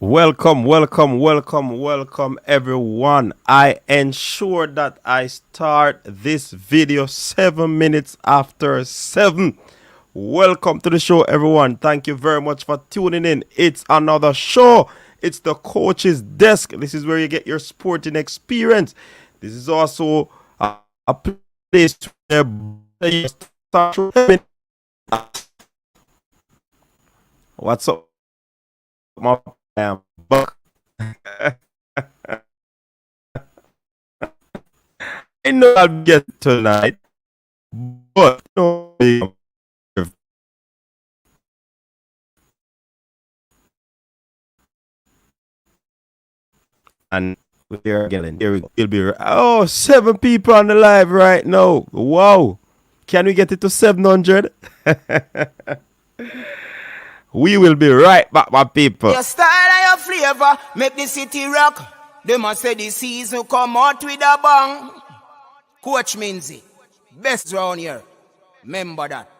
Welcome, everyone. I ensure that I start this video 7 minutes after 7. Welcome to the show, everyone. Thank you very much for tuning in. It's another show. It's the coach's desk. This is where you get your sporting experience. This is also a place where you start. What's up, my buck? I know I'll get tonight, but and we are getting here. We go. It'll be 7 people on the live right now. Wow, can we get it to 700? We will be right back, my people. Your style and your flavor make the city rock. They must say the season come out with a bang. Coach Minzy, best round here. Remember that.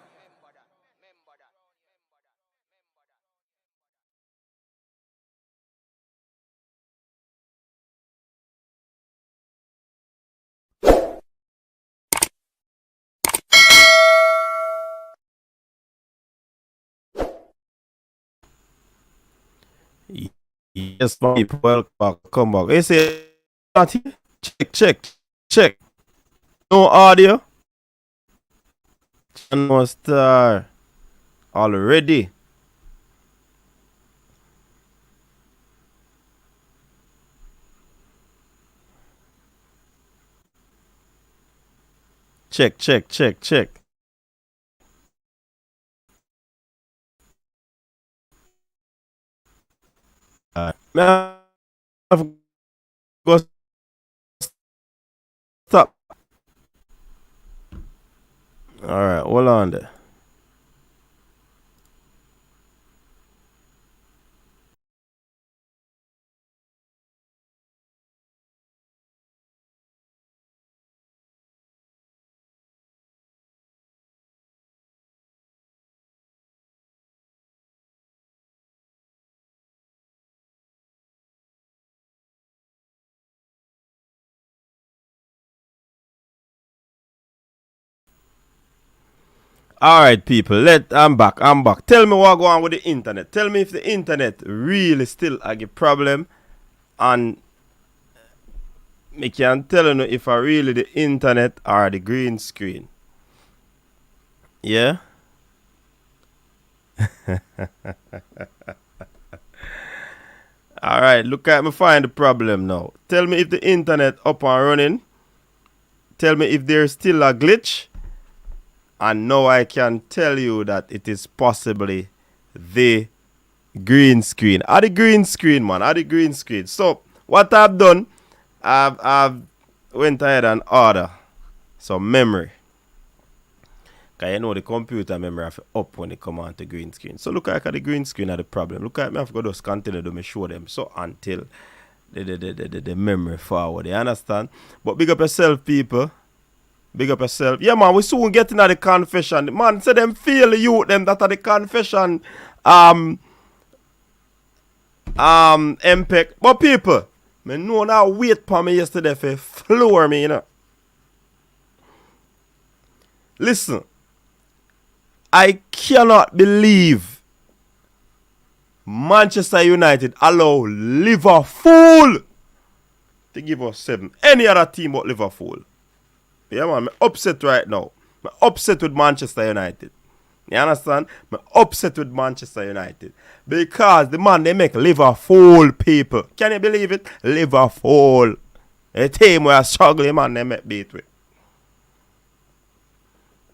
Yes, my people, welcome back. They say, check. No audio. No star already. Check. Now, I've got stop. All right, hold on there. All right, people. I'm back. Tell me what go on with the internet. Tell me if the internet really still a problem, and me can tell you if I really the internet or the green screen. Yeah. All right. Look at me find the problem now. Tell me if the internet up and running. Tell me if there's still a glitch. And now I can tell you that it is possibly the green screen. The green screen, man. The green screen. So, what I've done, I've went ahead and order some memory. Because you know the computer memory have up when they come on to green screen. So, look at the green screen are the problem. Look at me, I've got those continue to show them. So, until the memory forward. You understand? But big up yourself, people. Big up yourself. Yeah, man, we soon getting at the confession. Man, say them feel the youth, them that are the confession MPEC. But people, me know now wait for me yesterday for floor me, you know. Listen, I cannot believe Manchester United allow Liverpool to give us 7. Any other team but Liverpool. Yeah, man, I'm upset right now. I'm upset with Manchester United. You understand? I'm upset with Manchester United. Because the man, they make Liverpool, people. Can you believe it? Liverpool. A team where I struggle, man, they make beat with.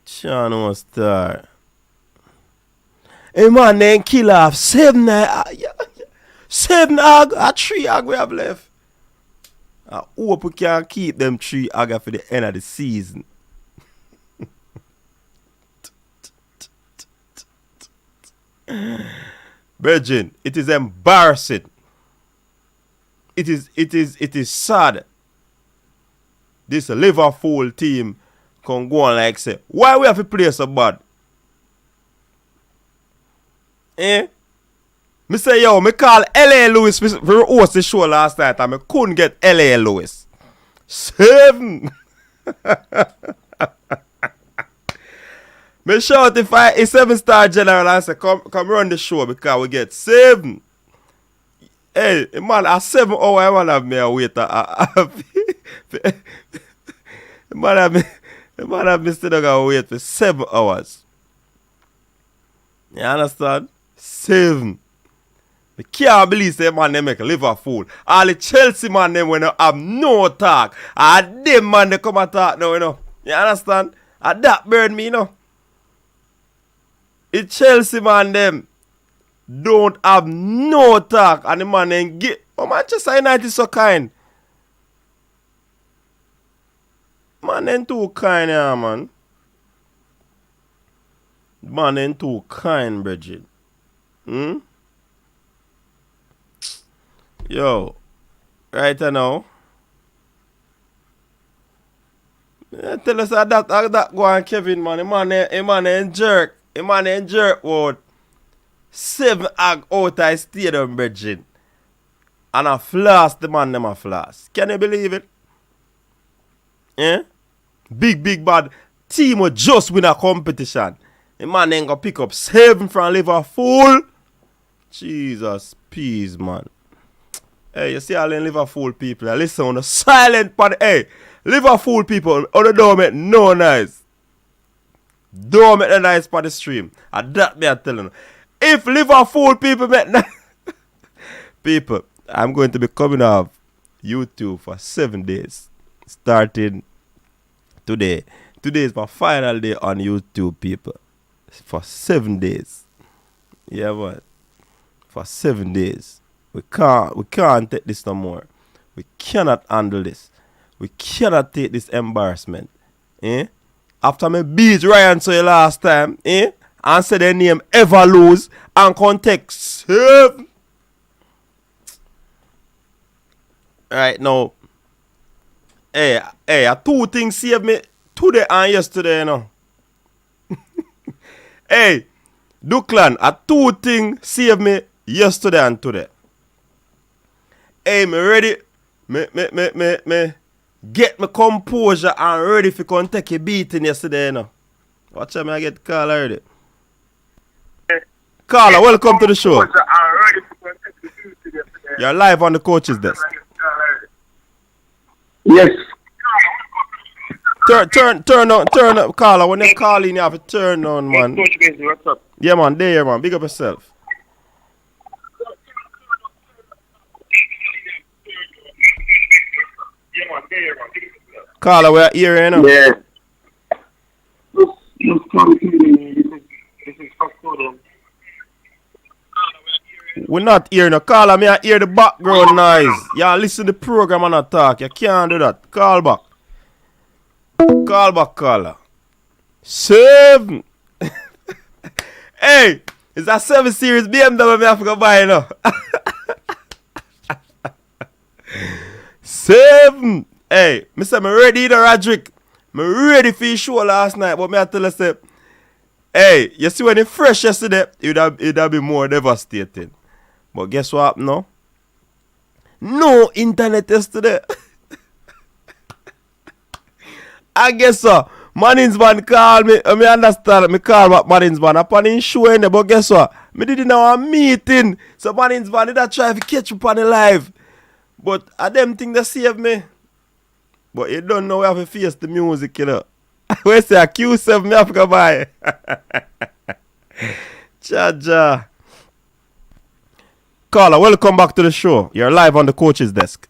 Chano star. Hey, man, they kill off 7. 7 ag, 3 ag we have left. I hope we can keep them 3 aga for the end of the season. Virgin, it is embarrassing. It is sad. This Liverpool team can go on like say, why we have to play so bad? Me say, yo, me call L.A. Lewis for host the show last night and me couldn't get L.A. Lewis. 7. Me shout if I a 7-star general and say, come run the show because we get 7. Hey, man, at 7 hours, I want to have me a wait. Man, have me still gonna wait for 7 hours. You understand? 7. I can't believe say man they make Liverpool. All the Chelsea man them when they have no talk. And them man they come and talk now, you know. You understand? And that burn me, you know. The Chelsea man them don't have no talk. And the man then get. Oh, Manchester United is so kind. Man then too kind, yeah, man. Man then too kind, Bridget. Yo, right now. Tell us that go on Kevin, man. The man ain't jerk. The man ain't jerk what? 7 ag out of stadium, Bridget. And a floss, the man them a floss. Can you believe it? Eh? Big bad team will just win a competition. The man ain't gonna pick up 7 from Liverpool. Jesus, peace, man. Hey, you see all them Liverpool people, I listen on the silent part. Hey, Liverpool people, don't make no noise. Don't make the noise for the stream. And that me I telling you. If Liverpool people make noise, people, I'm going to be coming off YouTube for 7 days. Starting today. Today is my final day on YouTube, people. For 7 days. Yeah, man. For 7 days. We can't take this no more. We cannot handle this. We cannot take this embarrassment. Eh? After me beat Ryan so last time, eh? And say their name ever lose and context 7. Right now. Hey, 2 things saved me today and yesterday, you know. Hey, Duckland, 2 things saved me yesterday and today. Hey, me ready. Me get my composure and ready for come take a beating yesterday, you know. Watch out, me I get Carla already. Carla, welcome to the show. You're live on the coach's desk. Yes. Turn up, Carla. When they call in, you have to turn on, man. Coach Benzi, what's up? Yeah, man, there, man. Big up yourself. Carla, we're here, you know? Yeah. This is custodian. We're not hearing no. Carla, me I hear the background noise. Y'all listen to the program and not talk. You can't do that. Call back. Call back, Carla. 7. Hey, it's a 7 Series BMW me have to go buy, you know. 7. Hey, me say me ready to Roderick. Me ready for your show last night, but me I tell you say, hey, you see when it fresh yesterday, it would have been more devastating. But guess what happened now? No internet yesterday. I guess so. Manningsman called me. I understand. Me call back Manningsman. Upon him showing there, but guess what? Me didn't know a meeting. So Manningsman did not try to catch up on the live. But I them think they save me. But you don't know we have to face the music, you know. We say a Q7 me have to go buy. Cha. Carla, welcome back to the show. You're live on the coach's desk.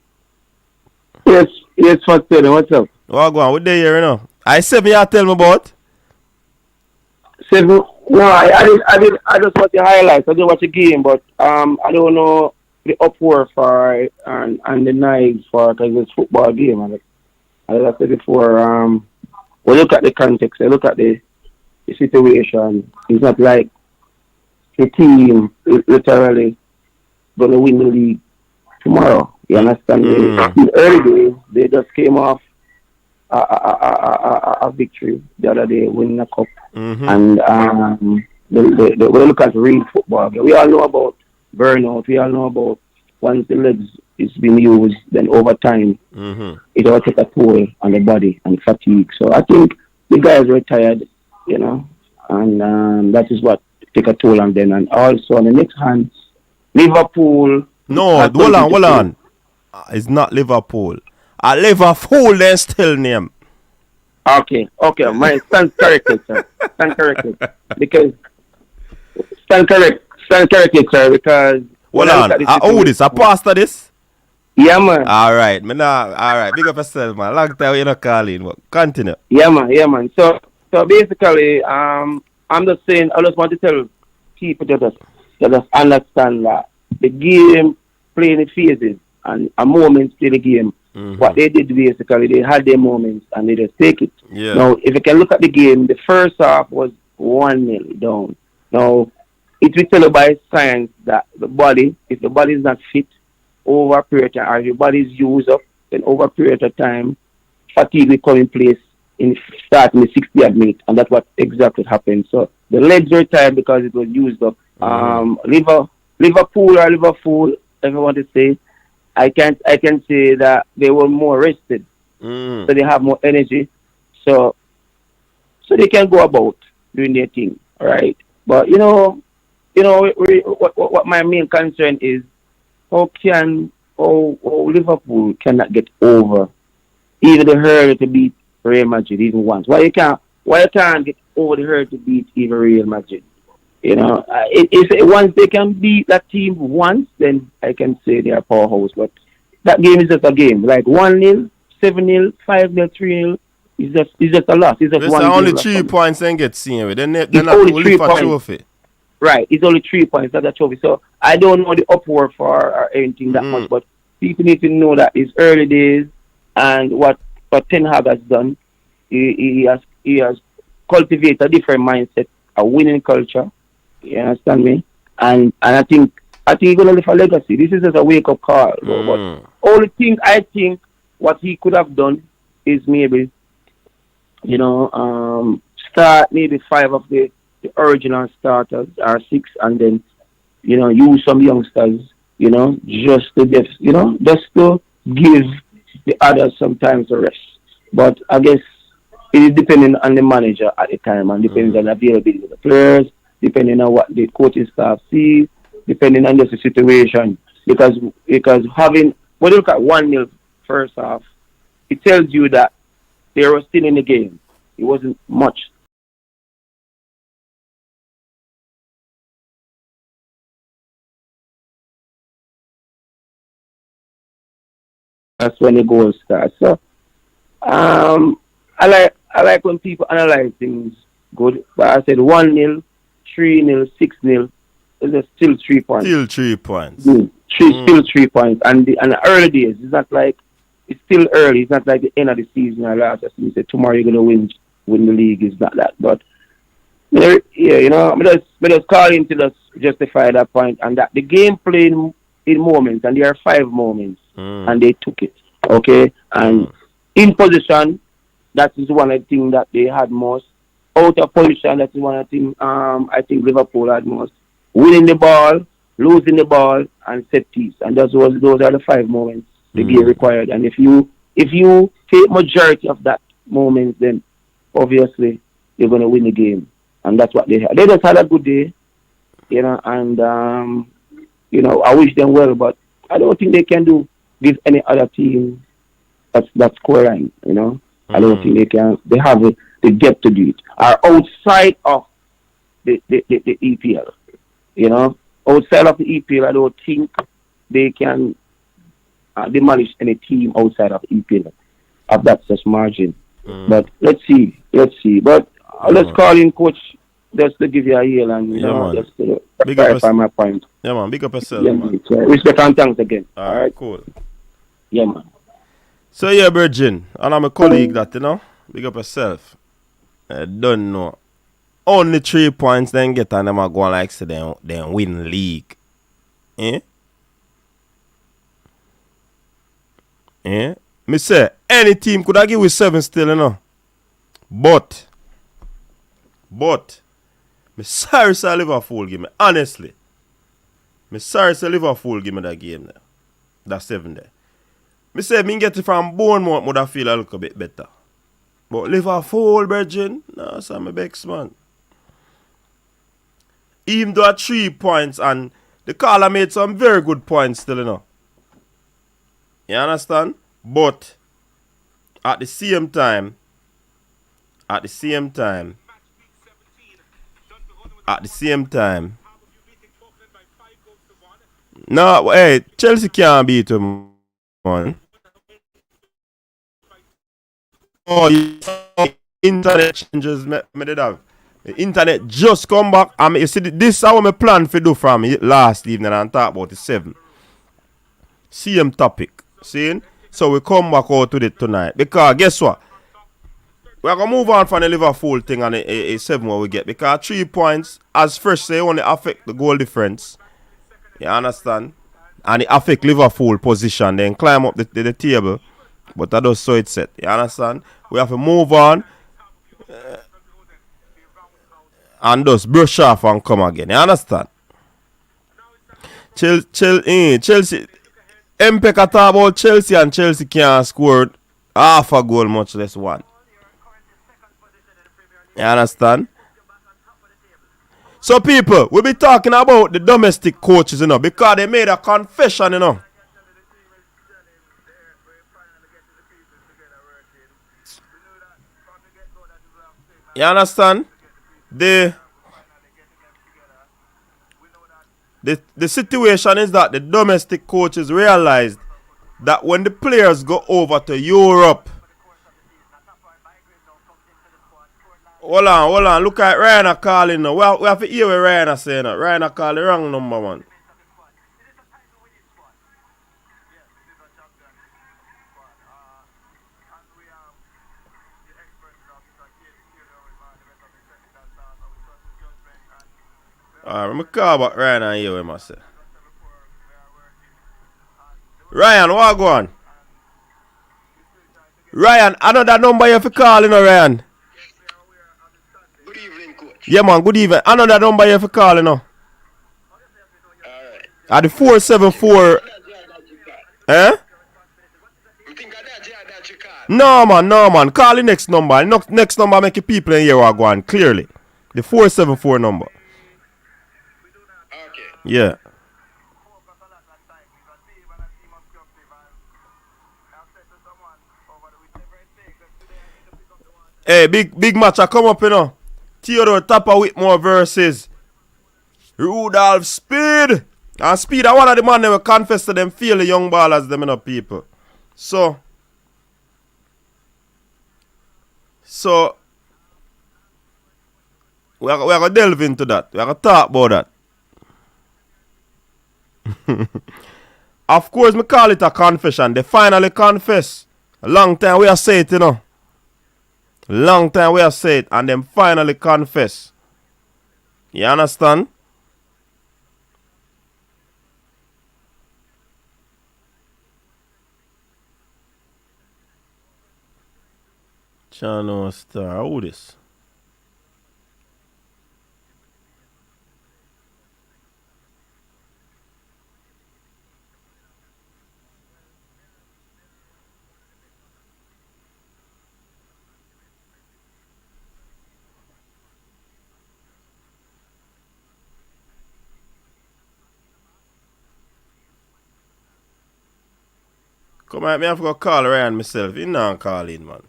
Yes, what's up? What go on? What day here, you know? I said me you tell me about? 7. No, I just watch the highlights. I didn't watch the game, but I don't know the uproar for it and the knives for because it's football game. And as I said before, we look at the context, we look at the situation. It's not like the team is literally gonna win the league tomorrow. You understand? In the early days, they just came off a victory the other day, winning a cup. And we look at real football. We all know about burnout. We all know about once the legs is being used, then over time Mm-hmm. it will take a toll on the body and fatigue. So I think the guys were tired, and that is what take a toll on them. And also on the next hand, Liverpool No, has hold something on, to hold say. on. It's not Liverpool. Liverpool then still name. Okay, my stand corrected, sir. Stand corrected. Because stand corrected, sir, because when Hold I look on. at the Who this? A situation, pastor this? yeah man. Alright, me nah, alright. Big up yourself, man. Long time you not calling. But continue. Yeah, man. Yeah, man. So basically, I'm just saying, I just want to tell people to just understand that the game playing in phases and a moment to the game. Mm-hmm. What they did basically, they had their moments and they just take it. Yeah. Now, if you can look at the game, the first half was 1-0 down. Now, it will tell you by science that if the body is not fit over a period of time, or if your body is used up, then over a period of time, fatigue will come in place in starting the 60th minute, and that's what exactly happened. So the legs were tired because it was used up. Liverpool, if I want to say, I can say that they were more rested, so they have more energy, so they can go about doing their thing, all right? But what my main concern is how Liverpool cannot get over even the hurdle to beat Real Madrid even once. Why you can't get over the hurdle to beat even Real Madrid? If once they can beat that team once, then I can say they are powerhouse. But that game is just a game. Like 1-0, 7-0, 5-0, 3-0. It's just a loss. It's just There's one only game 3 points and get seen with. They're not only to 3 lift a points. trophy. Right, it's only 3 points. That's a trophy. So I don't know the upward for or anything that much, but people need to know that it's early days, and what Ten Hag has done, he has cultivated a different mindset, a winning culture. You understand me? And I think he's gonna leave a legacy. This is just a wake up call. But only thing I think what he could have done is maybe start maybe 5 of the original starters or 6, and then use some youngsters, just to give the others sometimes a rest. But I guess it is depending on the manager at the time, and depending on the availability of the players, depending on what the coaching staff sees, depending on just the situation. Because when you look at 1-0 first half, it tells you that they were still in the game. It wasn't much. That's when the goal starts. So I like when people analyze things good. But I said 1-0, 3-0, 6-0. It's still 3 points. Still 3 points. Still 3 points. And the early days, it's still early. It's not like the end of the season or last season. You say tomorrow you're gonna win the league. It's not that. But I'm just calling to just justify that point, and that the game played in moments, and there are 5 moments, and they took it. Okay, and in position, that is one of the things that they had most. Out of position, that is one of the things I think Liverpool had most. Winning the ball, losing the ball, and set piece, and those are the 5 moments the game required. And if you take majority of that moments, then obviously you're going to win the game, and that's what they had. They just had a good day, and I wish them well, but I don't think they can give any other team that score line. I don't think they can. They have the depth to do it. Are outside of the EPL. Outside of the EPL, I don't think they can demolish any team outside of EPL of that such margin. But let's see. But let's call in coach just to give you a yell and just to clarify my point. Yeah, man. Big up yourself, Yeah, man. So respect and thanks again. All right, cool. Yeah, man. So, yeah, Virgin, and I'm a colleague that, big up yourself. I don't know. Only 3 points, then get and them are going like say then win league. Me say, any team could I give with 7 still, But, me sorry, sir, Liverpool give me, honestly. Me sorry say Liverpool give me that game there. That 7 there. Me say me get it from Bournemouth would have feel a little bit better. But Liverpool, Virgin, no, so I'm a Bex man. Even though at 3 points and the caller made some very good points still, you know. You understand? But at the same time, no, hey, Chelsea can't beat them, man. Oh, internet changes me did have. The internet just come back. And you see, this is how I plan to do from last evening and talk about the 7. Same topic. See? So we come back out to it tonight. Because guess what? We're going to move on from the Liverpool thing and a 7 what we get. Because 3 points, as first say, only affect the goal difference. You understand? And it affect Liverpool position. Then climb up the table. But that does so it's set. You understand? We have to move on. And just brush off and come again. You understand? Chelsea. Mpeka talk about Chelsea and Chelsea can't score half a goal, much less one. You understand? So people, we be talking about the domestic coaches, you know, because they made a confession, you know. You understand? The situation is that the domestic coaches realized that when the players go over to Europe. Hold on. Look at Ryan calling now. We have to hear what Ryan saying now. Ryan call the wrong number, man. Alright, I'm going to call back Ryan and hear what I say. Ryan, what go on? Ryan, another number you have to call, you know, Ryan. Good evening, coach. Yeah, man, good evening. Another number you have to call, you know. Alright. At the 474. Eh? You think that you call? No, man. Call the next number. Next number make the people in here what go on, clearly. The 474 number. Okay. Yeah. Hey, big match I come up, you know. Theodore Tapper Whitmore versus Rudolph Speid. And Speid are one of the man that will confess to them feel the young ballers, them, you know, people. So we are going to delve into that. We are going to talk about that. Of course, me call it a confession. They finally confess. A long time we have said it, you know. Long time we have said it, and them finally confess. You understand? Channel Star. Who this? Come on, me have to go call Ryan myself. He not calling, man.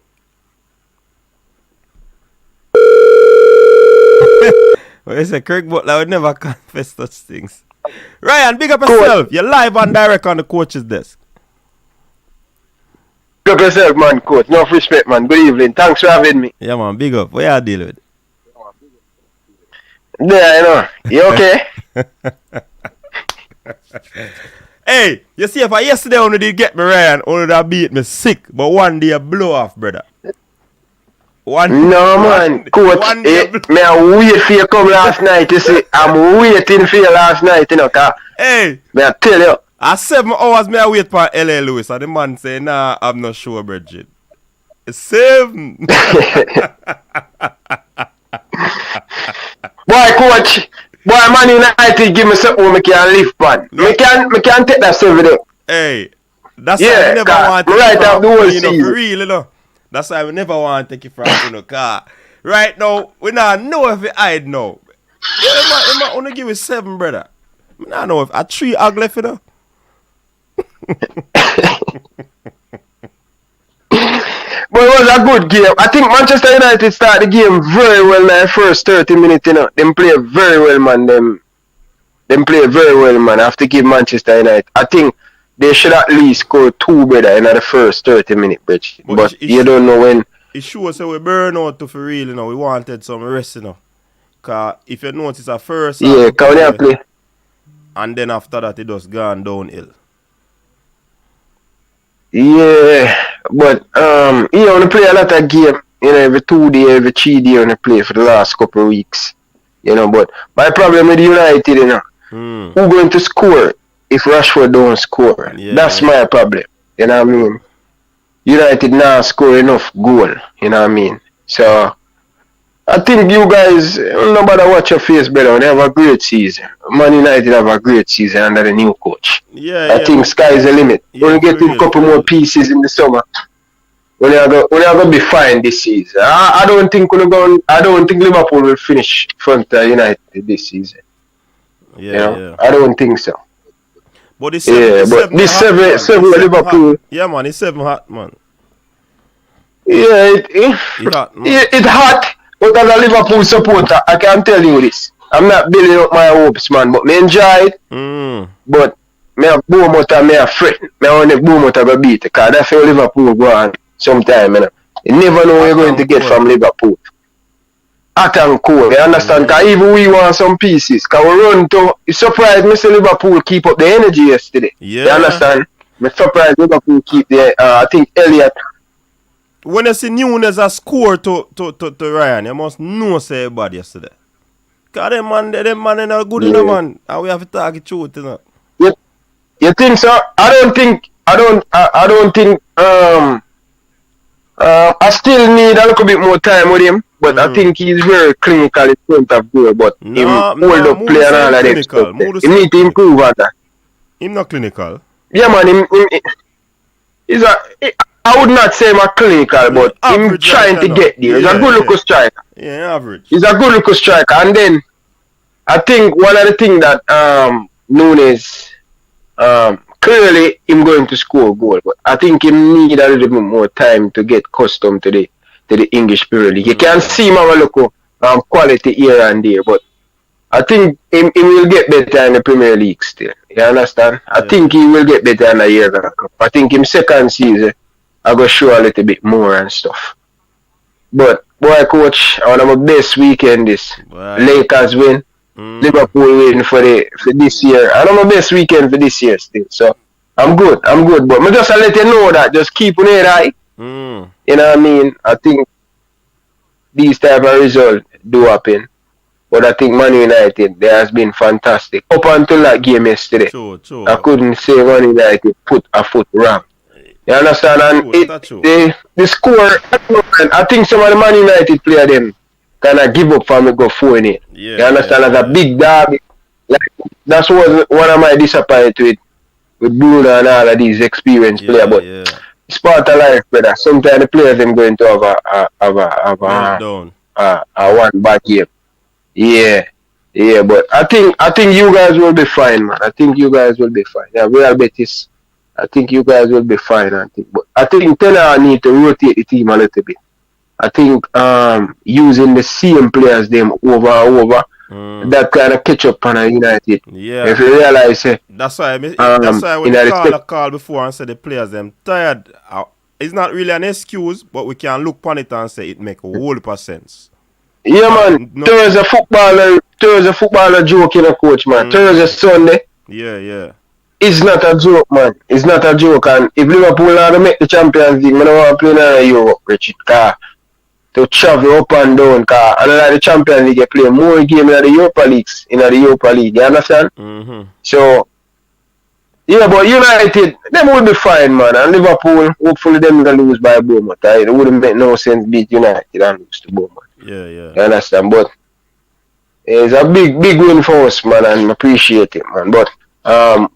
Well, you say Craig Butler would never confess such things. Ryan, big up yourself. You're live and direct on the coach's desk. Big up yourself, man, coach. No respect, man. Good evening. Thanks for having me. Yeah, man, big up. What you deal with? Yeah, you know. You okay? Hey, you see, if I yesterday only did get me Ryan, only that beat me sick. But one day I blow off, brother. No, man. Coach, me I wait for you come last night, you see. I'm waiting for you last night, you know, cause hey, me I tell you. at 7 hours me I wait for L.A. Lewis, and the man say, nah, I'm not sure, Bridget. 7. Boy, coach, Boy, Man United give me something where I can live on. Me can take that 7 there. Hey, that's why Yeah, I never cause want to me take right it up the from whole you know, for season. real, you know. That's why we never want to take it from you know, car. Right now, we not know if it hide now. Yeah, it might only give it 7, brother. I don't know if a 3 ag left, you know. But it was a good game. I think Manchester United started the game very well in the first 30 minutes, you know. Them play very well, man. Them play very well, man. I have to give Manchester United. I think they should at least score 2, brother, in the first 30 minutes, bitch. But you don't know when. It shows that we burn out to for real, you know. We wanted some rest, you know. Because if you notice at first, Yeah, can you play? And then after that, it just gone downhill. Yeah, but you know, we play a lot of game, you know, every 2 days, every 3 days on the play for the last couple of weeks. You know, but my problem with United, you know, who going to score if Rashford don't score? Yeah, That's my problem. You know what I mean? United now score enough goal, you know what I mean? So I think you guys, no matter what your face, brother, they have a great season. Man United have a great season under the new coach. I think sky's the limit. We'll get a couple more pieces in the summer. We're gonna be fine this season. I don't think Liverpool will finish front of United this season. Yeah. I don't think so. But this seven Liverpool. Yeah, man, it's 7 hot, man. Yeah, it's hot. But as a Liverpool supporter, I can tell you this. I'm not building up my hopes, man, but me enjoy it. But me have Bournemouth and me have fret. Me want the Bournemouth to beat it, because that's how Liverpool go on sometime, you know. You never know what you're going to get from Liverpool. Hot and cold, you understand? Because even we want some pieces. Because we run to... It's surprised me say Liverpool keep up the energy yesterday. Yeah. You understand? Me surprised Liverpool keep the... I think Elliot... When you see Nunes a score to Ryan, you must know say everybody yesterday. Because them man are not good enough, man. And we have to talk it truth, you know. You think so? I still need a little bit more time with him, but I think he's very clinical in front of goal, but him hold up play and all of that stuff. He need to improve on that. Him not clinical. Yeah, man, he's I would not say him a clinical, but him trying to get there. He's a good looking striker. Yeah, average. He's a good looking striker. And then I think one of the things that Nunes clearly him going to score a goal, but I think he need a little bit more time to get accustomed to the English Premier League. You can see him have a look quality here and there, but I think he will get better in the Premier League still. You understand? I think he will get better in the year gonna come. I think in second season I go show a little bit more and stuff. But boy, coach, one of my best weekend is Lakers win, Liverpool win for this year. I know my best weekend for this year still. So I'm good. But me just let you know that just keep on it high. You know what I mean? I think these type of results do happen. But I think Man United, they has been fantastic. Up until that game yesterday, I couldn't say Man United put a foot wrong. You understand? And the score, I think some of the Man United player them kind of give up for me go 4-8. You understand? As a big derby. Like, that's what one of my disappointment with Bruno and all of these experienced players. But it's part of life, brother. Sometimes the players them going to have a one bad game. Yeah, but I think you guys will be fine, man. I think you guys will be fine. Yeah, Real Betis. I think you guys will be fine. But I think Tenor need to rotate the team a little bit. I think using the same players them over and over, that kind of catch up on a United. Yeah. If you realize, that's why when you call before and say the players them tired. It's not really an excuse, but we can look upon it and say it make a whole lot of sense. Yeah, man. Thursday footballer joke in a coach, man. Thursday Sunday. Yeah. It's not a joke, man. It's not a joke. And if Liverpool are to make the Champions League, I don't want to play in Europe, Richard. To travel up and down, and like the Champions League, you play more games in the Europa Leagues, you understand? So, yeah, but United, them will be fine, man. And Liverpool, hopefully them going to lose by Bournemouth. It wouldn't make no sense beat United and lose to Bournemouth. Yeah. You understand? But It's a big win for us, man, and appreciate it, man. But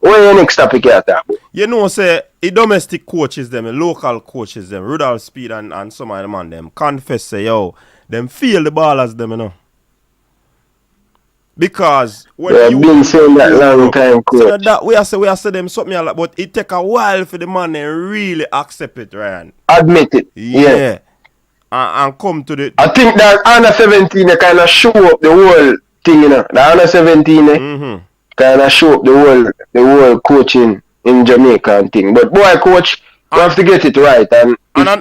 what your next topic you talk about? You know, say the domestic coaches them, the local coaches them, Rudolph Speed and some of them man them confess say yo, them feel the ballers them, you know. Because when I've been saying that long time, coach. So that we are say them something like, but it take a while for the man to really accept it, Ryan. Admit it. Yeah. And come to the. I think that under 17 they kind of show up the whole thing, you know. The under 17 kind of show up the whole coaching in Jamaica and thing. But boy, coach, you have to get it right. And not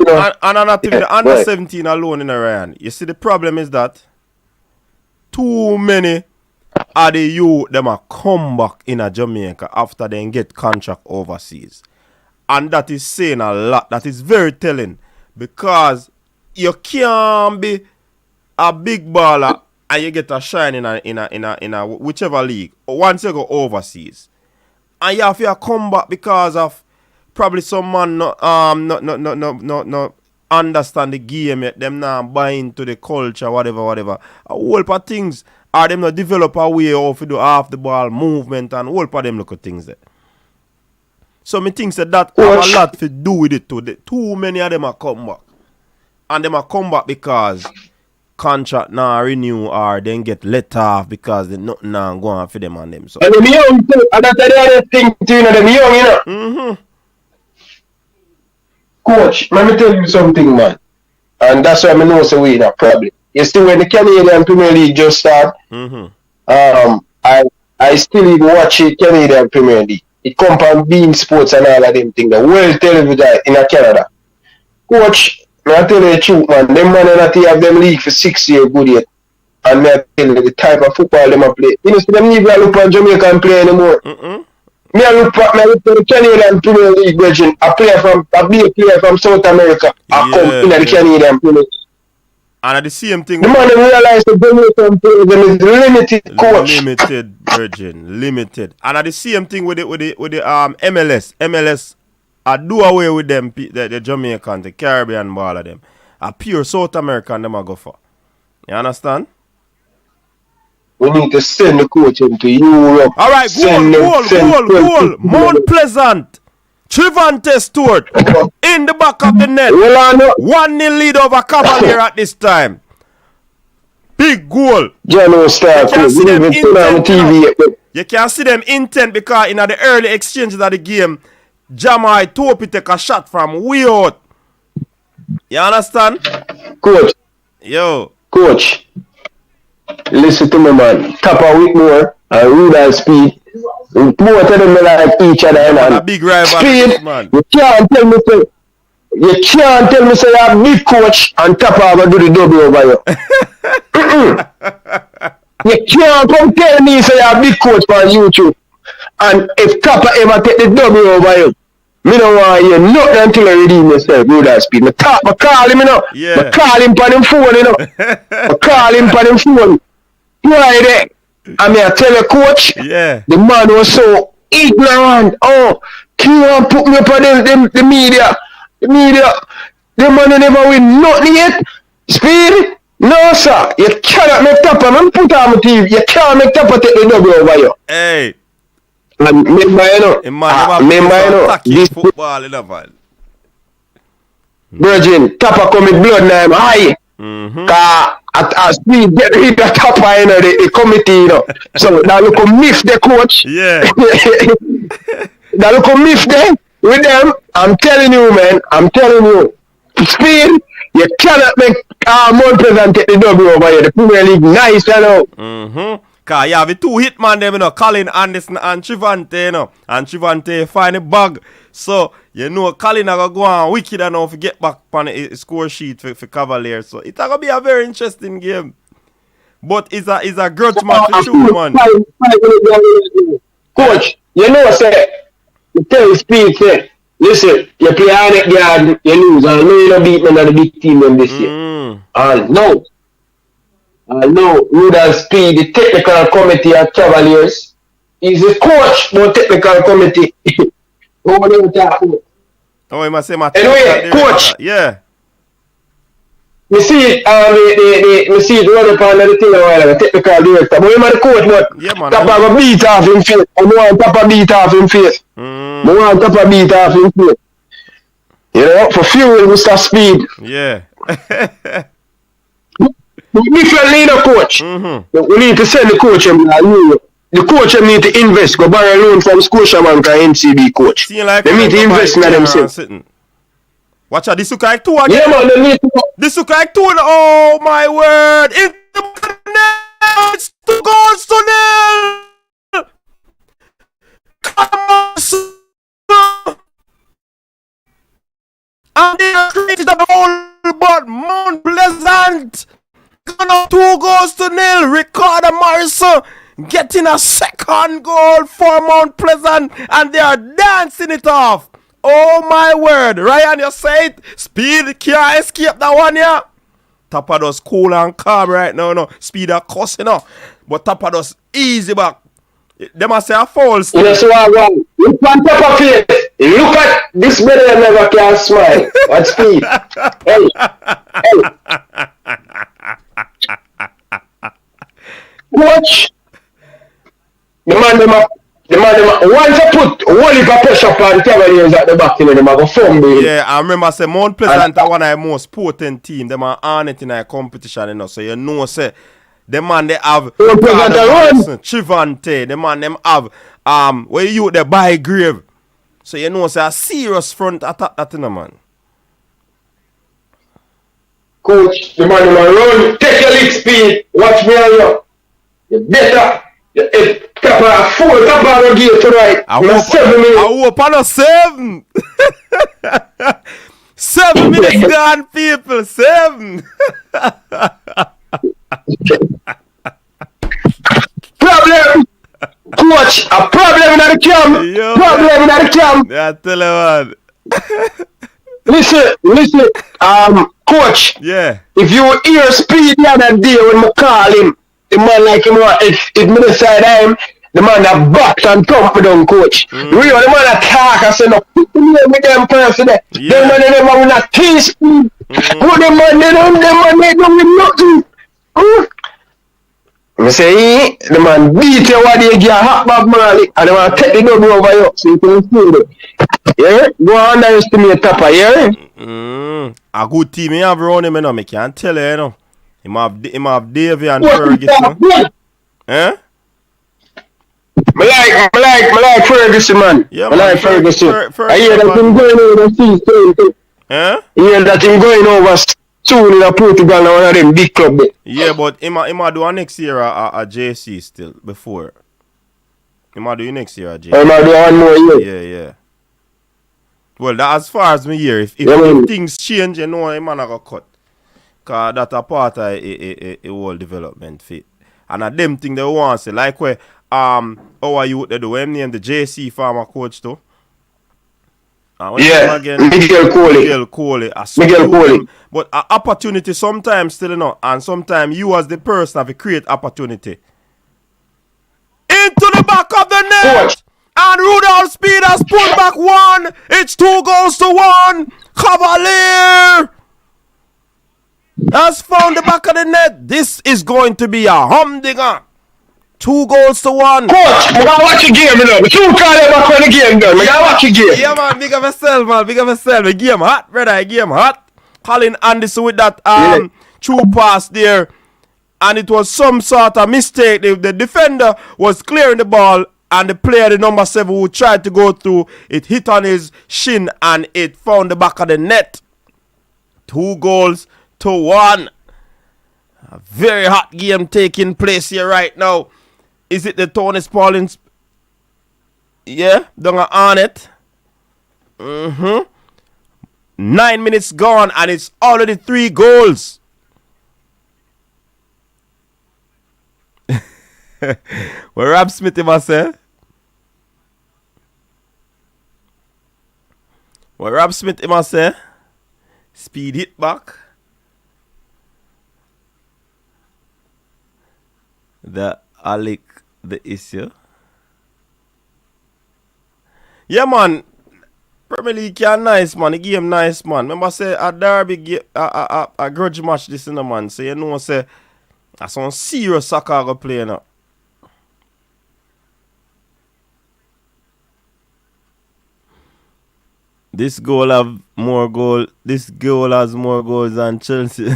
even the under 17 alone in Ryan. You see, the problem is that too many are the youth them a come back in a Jamaica after they get contract overseas. And that is saying a lot. That is very telling. Because you can't be a big baller and you get a shine in a whichever league once you go overseas. And you have to come back because of probably some man not understand the game yet. Them not buy into the culture, whatever. A whole lot of things. Or them not develop a way of to do half the ball movement and whole part of them look at things there. So me think that have a lot to do with it too. Too many of them are come back. And them are come back because contract now renew or then get let off because they nothing now go on for them and them. So. And them young too. And that's the other thing too, you know, them young, you know. Coach, let me tell you something, man. And that's why I know so we that problem. You see, when the Canadian Premier League just start, I still even watch it Canadian Premier League. It come from Bean Sports and all of them things. The world television in Canada. Coach, I tell you the truth, man. Them man not have them league for 6 years good yet. And I tell you the type of football them play. You know, see them need to look on Jamaica and play anymore. Me look at the Canadian Premier League version. I be a player from South America. I come in the Canadian Premier League. And at the same thing, the man realize the Jamaican player is limited, coach. Limited, Virgin, limited. And at the same thing with the MLS. MLS, I do away with them, the Jamaican, the Caribbean ball of them. A pure South American them I go for. You understand? We need to send the coach into Europe. All right, goal. Mount Pleasant. Trivante Stewart in the back of the net. 1-0 lead over Cavalier at this time. Big goal. You can see them intent because in the early exchanges of the game, Jamai Topi take a shot from way out. You understand? Coach. Yo. Coach. Listen to me, man. Tapa Whitmore and Rudolph Speed. Both of them like each other. And a big rival, Speed, man. You can't tell me say you're a big coach and Tapa will do the double over you. You can't come tell me say you're a big coach on YouTube. And if Tapa ever take the double over you, me don't want to hear nothing until I redeem myself, Rudolph Speed. I call him, you know. Yeah. I call him on him phone, you know. I call him on him phone. Why there? I mean, I tell you, coach, the man was so ignorant. Oh, can't put me up on the media. The media, the man never win nothing yet. Speed? No, sir. You cannot make Tapa. Man, put on my TV. You can't make Tapa take the double over you. Hey. And remember, you know. This football, you know, man. Virgin, Tapa come with blood now, high. As we get rid of Tapa, you know, the committee, you know. So now look at miss the coach. Yeah. Now look at miss them with them. I'm telling you, man. I'm telling you. Speed, you cannot make Mount Pleasant take the W over here. The Premier League nice, you know. Cause you have the two hitman them, you know, Colin Anderson and Trivante, you know. And Trivante find a bag. So, you know, Colin are going to go on wicked enough to get back on the score sheet for Cavaliers. So, it's going to be a very interesting game. But it's a grudge match for sure, man. Coach, you know, say, you tell your Speed, say, listen, you play on it, you lose. I know you don't beat none of the big team in this year. No, Rudolph Speed, the technical committee at Cavaliers, is the coach for technical committee. Oh, he must say my anyway, coach. Yeah. me see it, me see it run up on the thing a while ago, technical director. But him a the coach, but Yeah, man. top of a beat off him face. I want top of beat off him face. I want top of beat off him face. You know, for fuel, Mr. Speed. Yeah. Different leader coach. We need to send the coach him the coach him need to invest, go borrow a loan from Scotiabank and NCB coach. Like they need to invest in themselves. Watch out, this look like two again. Yeah, man, they need to. This look like two. Oh my word! In the net, it's 2 goals to 0. Come on, son. And they are created a goal, but Mount Pleasant gonna 2 goals to 0. Ricardo Morrison getting a second goal for Mount Pleasant, and they are dancing it off. Oh my word, Ryan, you say it. Speed can't escape that one, yeah. Tapados cool and calm right now, no. Speed are cussing, no. But Tapados easy back. They must say a foul still. Yes, one. Look on top of it. Look at this brother never can smile. What Speed? Hey. Watch. The man, once I put one heap of pressure upon the Cavaliers at the back, them have a fumble. Yeah, I remember say Mount Pleasant are one of the most potent team. Them are on it in a competition, you know. So you know, say the man they have Trivante, the man them have where you the by grave. So you know, say a serious front attack that, you know, man. Coach, the man run, take your lead Speed, watch me on you. You better. Top of the tonight. I hope on a 7. 7 minutes gone, people. 7. Problem. Coach, a problem in the camp. Yo, problem in the camp. Yeah, tell you man. Listen. Coach. Yeah. If you hear Speed the other day when I call him, the man like him, if me decide him, the man that box and thump me down, coach. Really, the man that talk and say, no, put the name with them person there. Yeah. Them man, they never win a teaspoon. Put them man, they don't win nothing. I say, the man beat you what they get hot Bob Marley, and the man take the dub over you, so you can feel it. Yeah? Go underestimate Tapa, yeah? A good team he have around him, you know, I can't tell you, you know. Him have Davey and Ferguson. Eh? I like Ferguson, man. Yeah, I like Ferguson. I hear that him going overseas too. Eh? I hear that him going over soon in Portugal and one of them big club there. Yeah, but him a do a next year a JC still before. Him a do next year a JC. Him a do one more year. Yeah. Well, that as far as me hear, if things change, you know, him a go cut. Cause that's a part of a whole development fit. And a them thing they want to say, like where our youth they do him name the JC farmer coach too. Yeah, again, Miguel Coley. Miguel Coley. But an opportunity sometimes still, you know, and sometimes you as the person have to create opportunity. Into the back of the net. Coach. And Rudolph Speed has pulled back 1. It's 2 goals to 1. Cavalier has found the back of the net. This is going to be a humdinger. 2 goals to 1. Coach, I gotta watch the game, you know. But you can't ever when the game done. I gotta watch the game. Yeah, man. Big of yourself, man. Big of yourself. The game hot, brother. The game hot. Colin Anderson with that true pass there. And it was some sort of mistake. The defender was clearing the ball. And the player, the number 7, who tried to go through, it hit on his shin and it found the back of the net. 2 goals to 1. A very hot game taking place here right now. Is it the Tony Spallings? Yeah, don't on it. 9 minutes gone and it's already 3 goals. Where Rob Smith must say? What Rob Smith must say? Speed hit back. The Alec the issue. Yeah, man. Premier League can nice, man. The game nice, man. Remember, say, a derby, a grudge match this in the man. So, you know, say, that's some serious soccer go play now. This goal have more goal. This goal has more goals than Chelsea.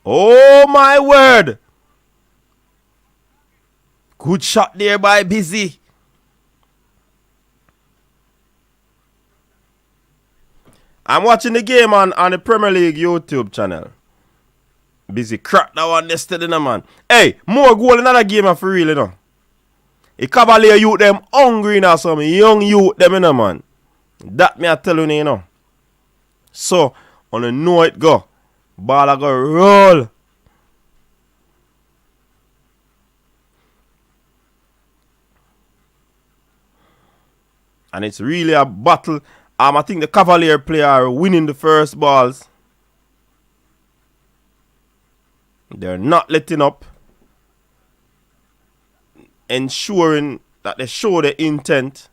Oh my word! Good shot there by Busy. I'm watching the game on the Premier League YouTube channel. Busy crack that one yesterday, man. Hey, more goal in another game for real, you know. The Cavalier youth them hungry now, some young youth them, you know, man. That me I tell you, you know. So, on the know it go. Ball a go roll. And it's really a battle. I think the Cavalier player are winning the first balls. They're not letting up. Ensuring that they show the intent.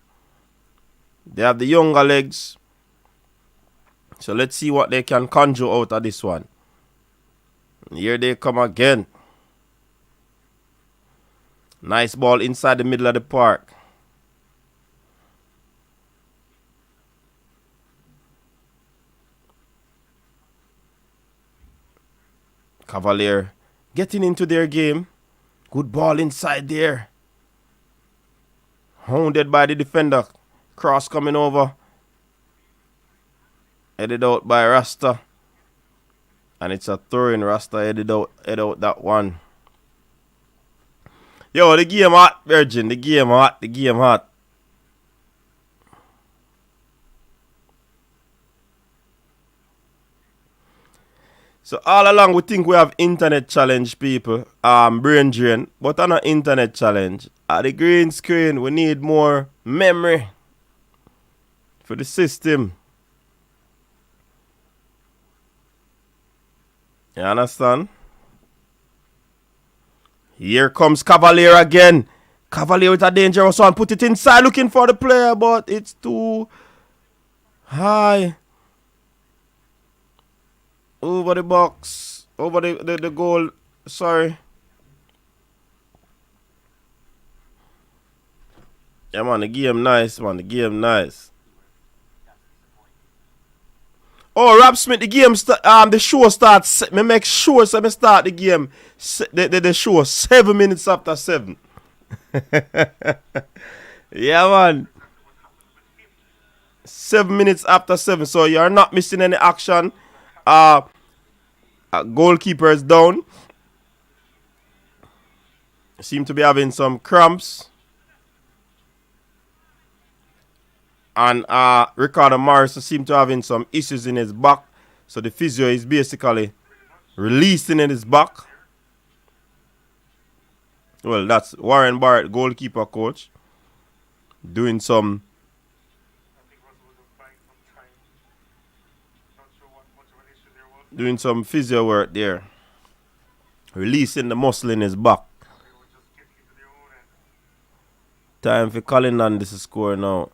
They have the younger legs. So let's see what they can conjure out of this one. Here they come again. Nice ball inside the middle of the park. Cavalier getting into their game. Good ball inside there. Hounded by the defender. Cross coming over. Headed out by Rasta. And it's a throw in. Rasta head out that one. Yo, the game hot, Virgin. The game hot. The game hot. So all along we think we have internet challenge, people. Brain drain. But on an internet challenge. At the green screen, we need more memory for the system. You understand? Here comes Cavalier again. Cavalier with a dangerous one. Put it inside looking for the player, but it's too high. Over the box. Over the goal. Sorry. Yeah, man, the game nice, man. The game nice. Oh, Rob Smith, the game the show starts. Me make sure so me start the game. The show 7 minutes after 7. Yeah, man. 7 minutes after 7. So you're not missing any action. Goalkeeper is down. Seem to be having some cramps. And Ricardo Morrison seemed to having some issues in his back. So the physio is basically releasing in his back. Well, that's Warren Barrett, goalkeeper coach. Doing some physio work there. Releasing the muscle in his back. Time for calling on this score now.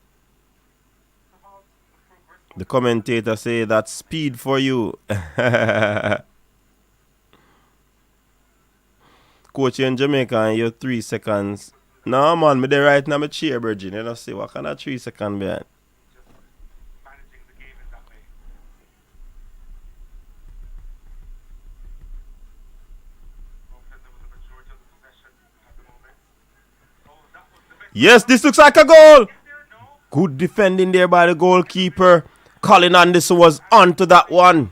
The commentator say that's speed for you. Coach, you in Jamaica and you're 3 seconds. No, man, me there right now, my chair, Virgin. You know, see what kind of 3 seconds behind. Yes, this looks like a goal. Good defending there by the goalkeeper. Colin Anderson was onto that one.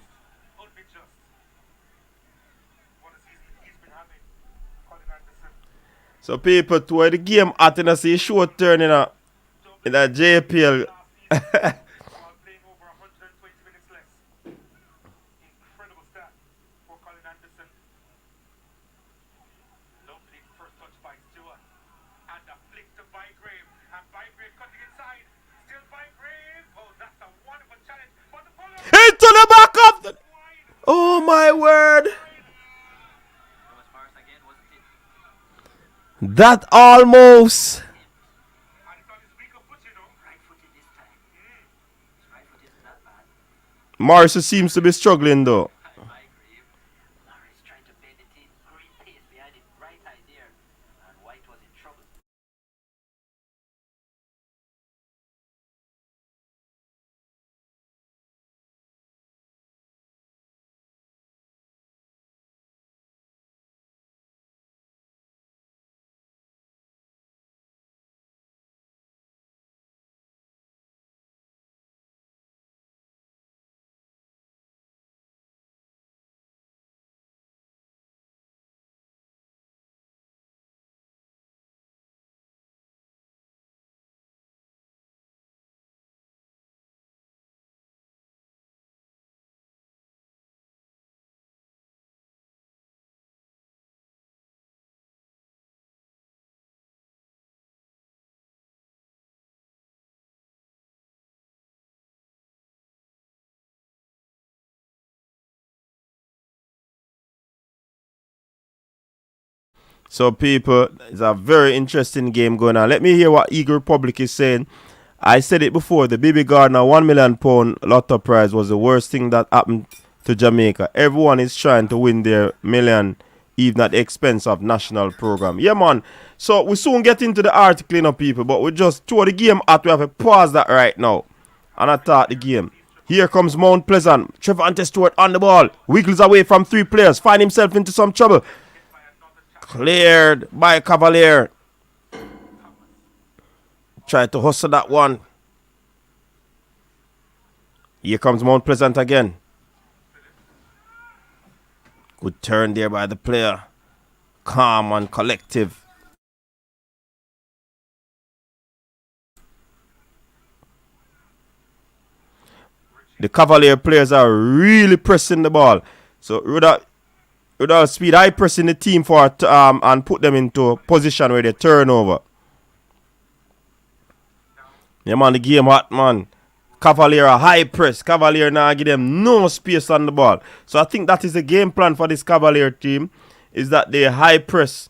So people, to where the game at and I see a short turn in a JPL. Into the back of the... Oh my word. That almost. Morrison seems to be struggling though. So, people, it's a very interesting game going on. Let me hear what Eagle Republic is saying. I said it before, the Baby Gardner £1 million lotto prize was the worst thing that happened to Jamaica. Everyone is trying to win their million, even at the expense of national program. Yeah, man. So, we soon get into the article, you know, people, but we just throw the game out. We have to pause that right now and attack the game. Here comes Mount Pleasant. Trevante Stewart on the ball. Wiggles away from 3 players. Find himself into some trouble. Cleared by Cavalier. Try to hustle that one. Here comes Mount Pleasant again. Good turn there by the player. Calm and collective. The Cavalier players are really pressing the ball. So Rudolph Speid, I pressing the team for and put them into a position where they turn over. Yeah, man, the game hot, man. Cavalier a high press. Cavalier now give them no space on the ball. So I think that is the game plan for this Cavalier team, is that they high press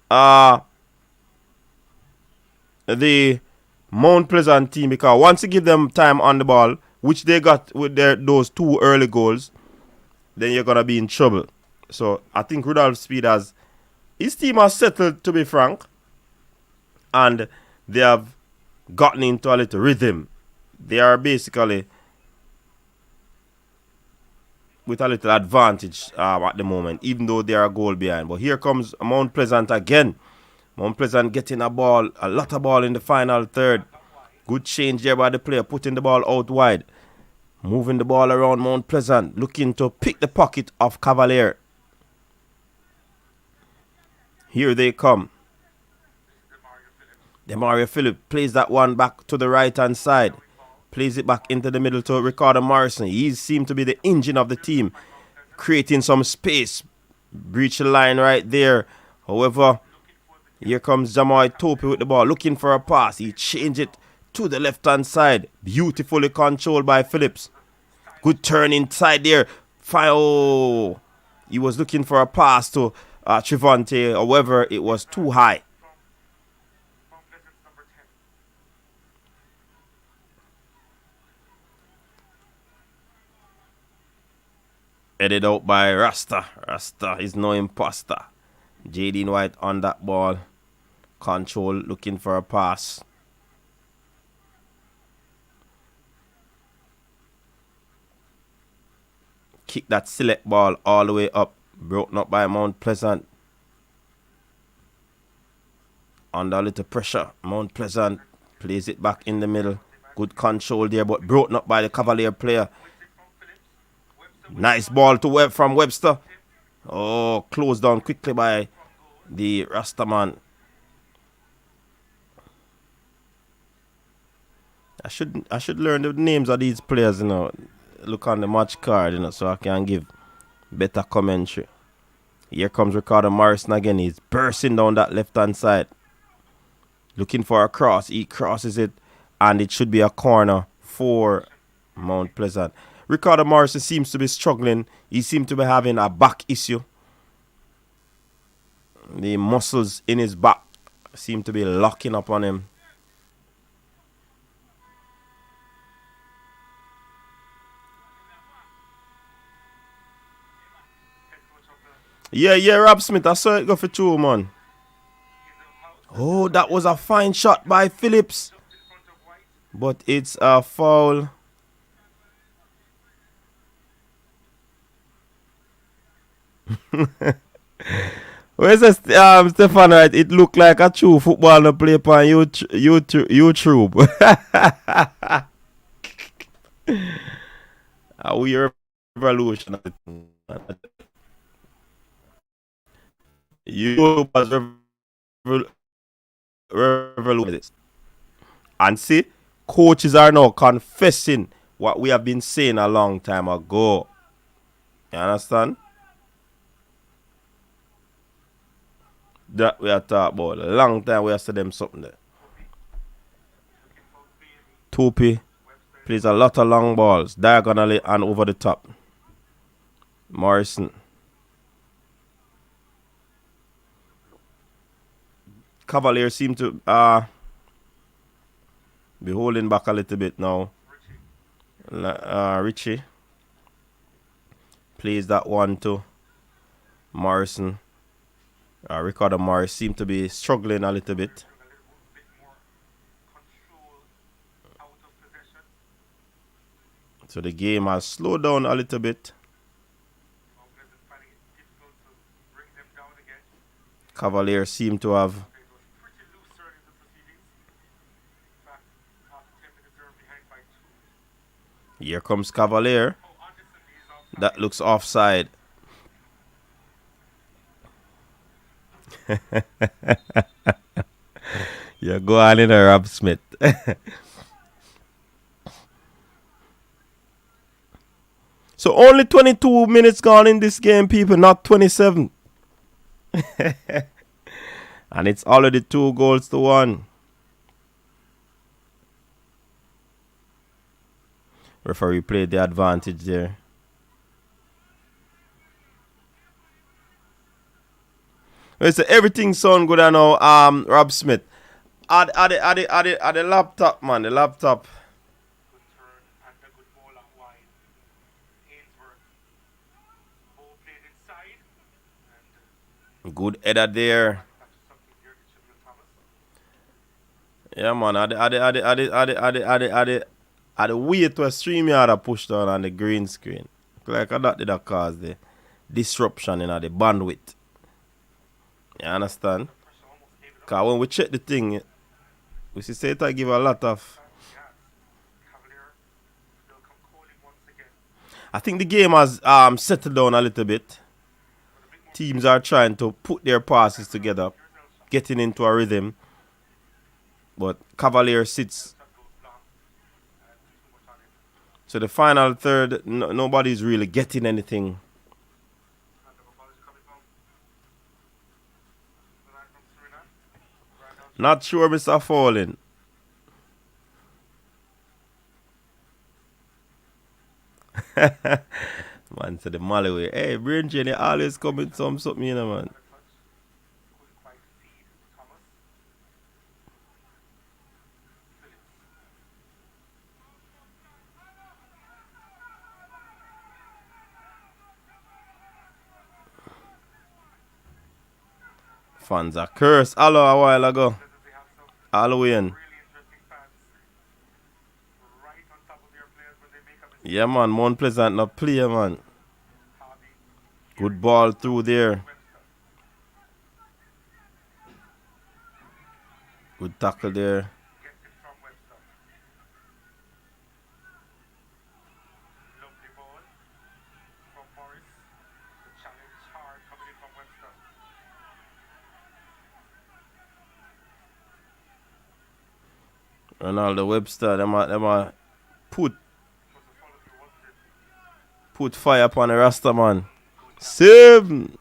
the Mount Pleasant team, because once you give them time on the ball, which they got with those 2 early goals, then you're gonna be in trouble. So I think Rudolph Speid his team has settled, to be frank, and they have gotten into a little rhythm. They are basically with a little advantage at the moment, even though they are a goal behind. But here comes Mount Pleasant again. Mount Pleasant getting a lot of ball in the final third. Good change there by the player, putting the ball out wide. Moving the ball around Mount Pleasant, looking to pick the pocket of Cavalier. Here they come. Demario Phillips plays that one back to the right-hand side. Plays it back into the middle to Ricardo Morrison. He seems to be the engine of the team, creating some space. Breach the line right there. However, here comes Jamal Tope with the ball, looking for a pass. He changed it to the left-hand side. Beautifully controlled by Phillips. Good turn inside there. Oh, he was looking for a pass to Trevante. However, it was too high. Headed out by Rasta. Rasta is no imposter. Jaden White on that ball. Control, looking for a pass. Kick that select ball all the way up. Broken up by Mount Pleasant. Under a little pressure. Mount Pleasant plays it back in the middle. Good control there, but broken up by the Cavalier player. Nice ball to from Webster. Oh, closed down quickly by the Rastaman. I should learn the names of these players, you know. Look on the match card, you know, so I can give better commentary. Here comes Ricardo Morrison again. He's bursting down that left-hand side. Looking for a cross. He crosses it, and it should be a corner for Mount Pleasant. Ricardo Morrison seems to be struggling. He seems to be having a back issue. The muscles in his back Seem to be locking up on him. Yeah, Rob Smith. I saw it go for 2, man. Oh, that was a fine shot by Phillips. But it's a foul. Where's the Stefan? Right? It looked like a true football no play on YouTube. A weird revolution. YouTube was revolution. And see, coaches are now confessing what we have been saying a long time ago. You understand? That we are talking about. A long time we have said them something there. Toopy plays a lot of long balls, diagonally and over the top. Morrison. Cavalier seem to be holding back a little bit now. Richie plays that one to Morrison. Ricardo Morris seem to be struggling a little bit. So the game has slowed down a little bit. Cavalier seem to have Here comes Cavalier. That looks offside. Yeah, go on in there, Rob Smith. So only 22 minutes gone in this game, people, not 27. And it's already 2-1. Referee played the advantage there. Well, so everything sound good now, Rob Smith. At the laptop, man, the laptop. Good header there. Yeah, man, at the way to a StreamYard I pushed down on the green screen. Like that did cause the disruption in the bandwidth. You understand? Because when we check the thing, we see it give a lot of... I think the game has settled down a little bit. Teams are trying to put their passes together, getting into a rhythm. But Cavalier sits. So the final third, nobody's really getting anything. Not sure, Mr. Falling. Man, to the Mali way. Hey, Brain Jenny always coming something, you know, man. Fans are cursed a while ago. Halloween. Yeah, man. Mount Pleasant not play, man. Good ball through there. Good tackle there. Ronaldo Webster, them a put fire upon the Rasta, man. Same.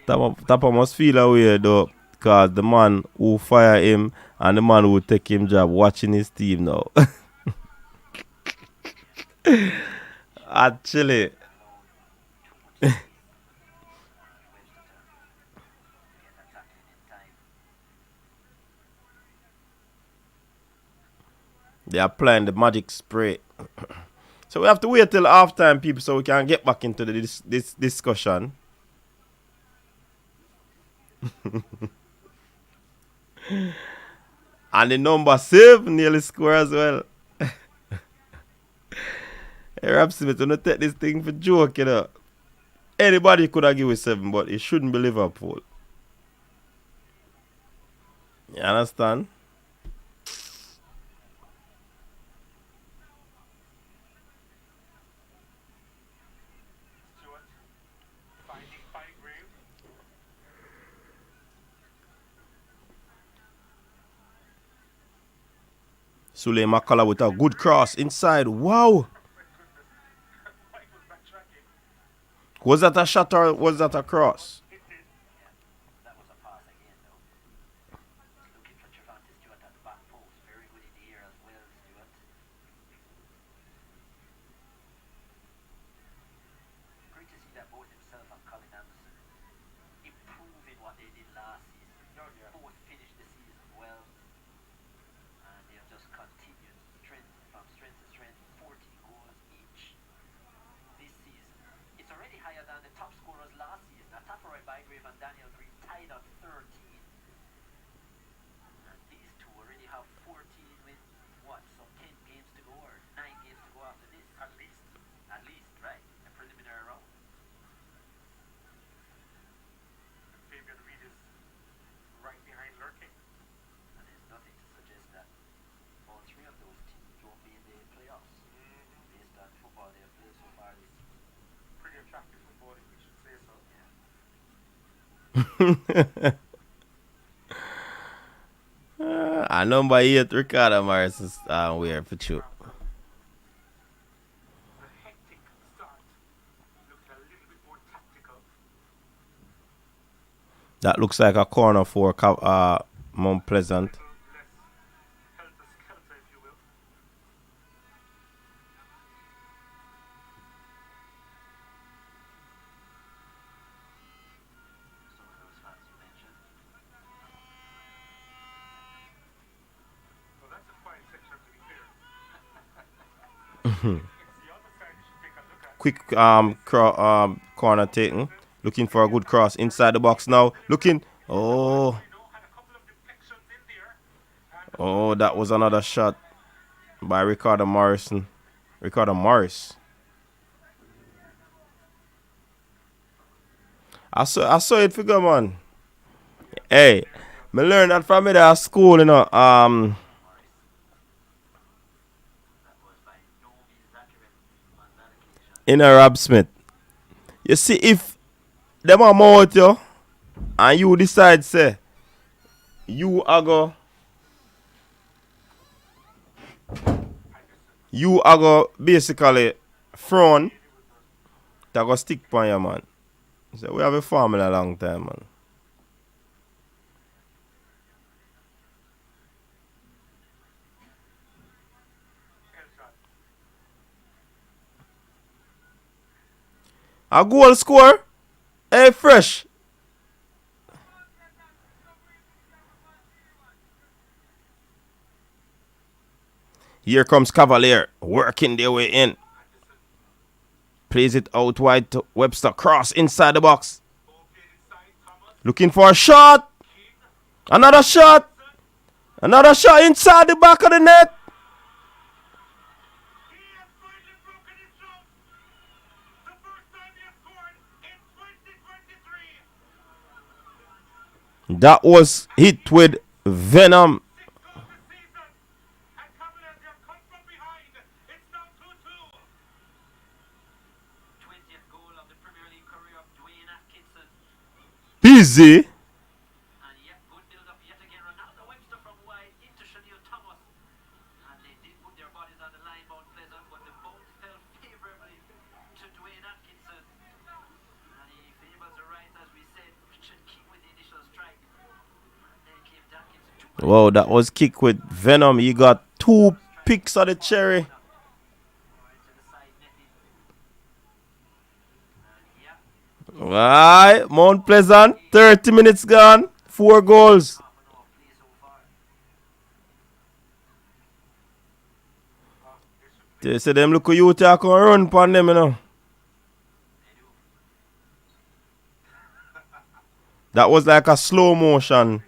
Tapa must feel away though, because the man who fire him and the man who take him job watching his team now. Actually. They are applying the magic spray. So we have to wait till halftime, people, so we can get back into this discussion. And the number 7 nearly score as well. Hey, Rob Smith, don't take this thing for joke, you know. Anybody could have given 7, but it shouldn't be Liverpool. You understand? Sule Makala with a good cross inside. Wow. Was that a shot or was that a cross? Number 8, Ricardo Morris is weird for you. That looks like a corner for Mount Pleasant. Quick corner taken. Looking for a good cross inside the box now. Looking. Oh, that was another shot by Ricardo Morris. I saw it figure, man. Hey, me learned that from me at school, you know. In a Rob Smith. You see, if them are out you and you decide say you are go basically front that go stick on you, man. So we have a formula a long time, man. A goal score? Hey, fresh. Here comes Cavalier, working their way in. Plays it out wide to Webster. Cross inside the box. Looking for a shot. Another shot. Another shot inside the back of the net. That was hit with venom. Busy. Wow, that was kick with venom. He got 2 picks of the cherry. Right, Mount Pleasant, 30 minutes gone, 4 goals. They say them look at you talk and run upon them, you know. That was like a slow motion.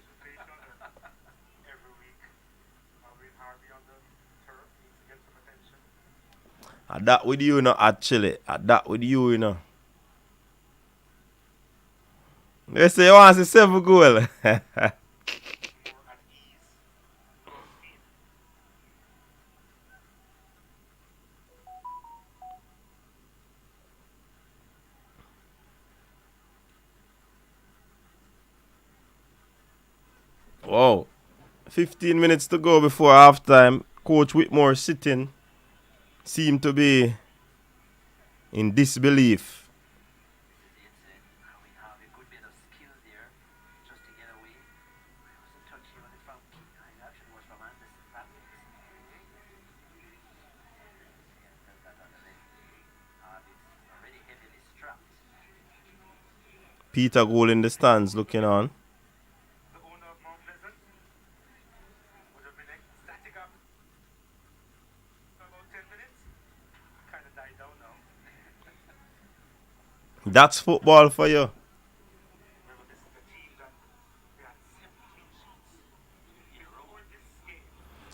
And that with you, you know, actually. That with you, you know. They say you want to see 7 goal. Wow. 15 minutes to go before halftime. Coach Whitmore sitting. Seemed to be in disbelief. Peter Gould in the stands looking on. That's football for you.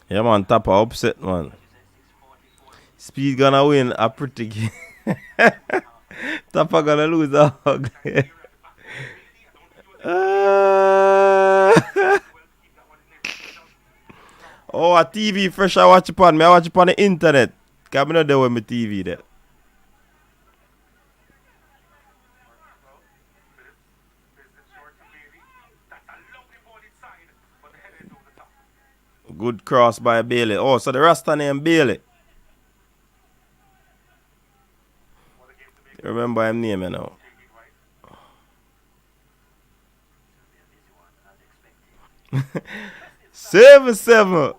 Yeah, man, Tapper upset, man. Speed gonna win a pretty game. Tapper gonna lose a hug. Oh, a TV fresh I watch upon me. I watch upon the internet. Cause I'm not there with my TV there. Good cross by Bailey. Oh, so the Rasta name Bailey. You remember him name, you know. Seven.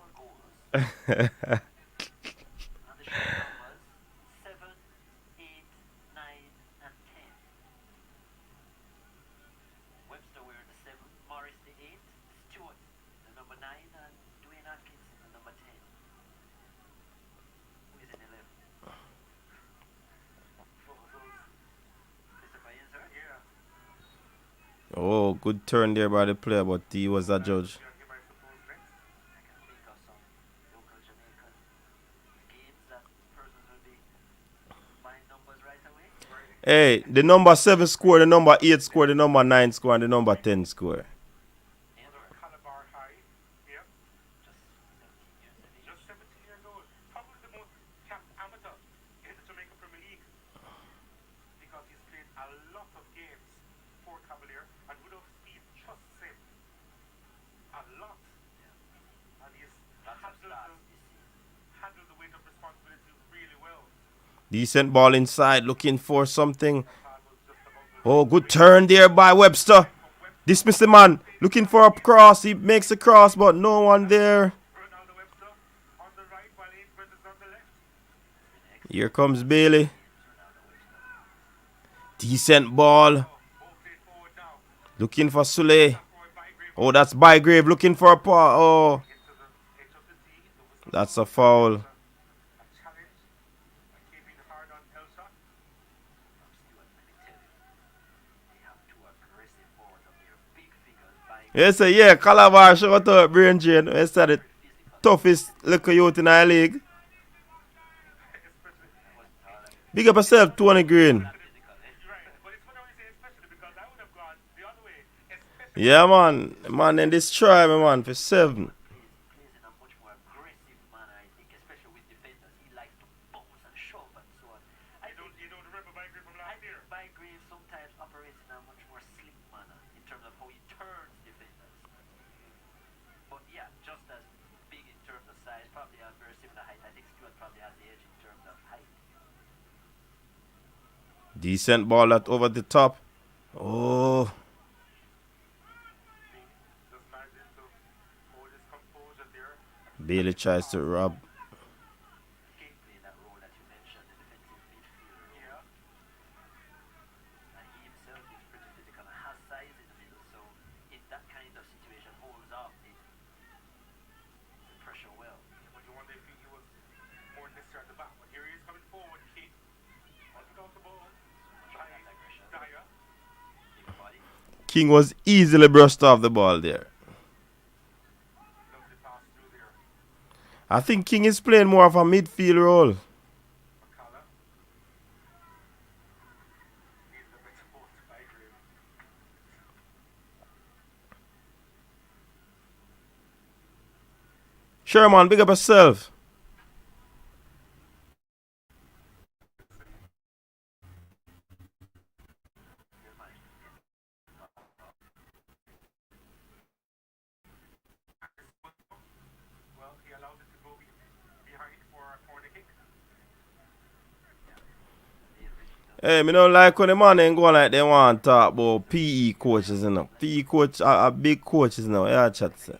Oh, good turn there by the player, but he was a judge. Hey, the number 7 score, the number 8 score, the number 9 score, and the number 10 score. Decent ball inside, looking for something. Oh, good turn there by Webster. Dismiss the man, looking for a cross. He makes a cross, but no one there. Here comes Bailey. Decent ball. Looking for Sule. Oh, that's Bygrave looking for a paw. Oh, that's a foul. Yes, sir, yeah, Calabar shout out Brain Jane. It's the toughest little youth in our league. Big up yourself, 20 green. Yeah, man. Man, then destroy me, man, for 7. Decent ball that over the top. Oh. Bailey tries to rob. King was easily brushed off the ball there. I think King is playing more of a midfield role. Sherman, big up yourself. Hey, me don't like when the man ain't go like they want to talk about PE coaches, you know. PE coach are big coaches now. Yeah, chat say.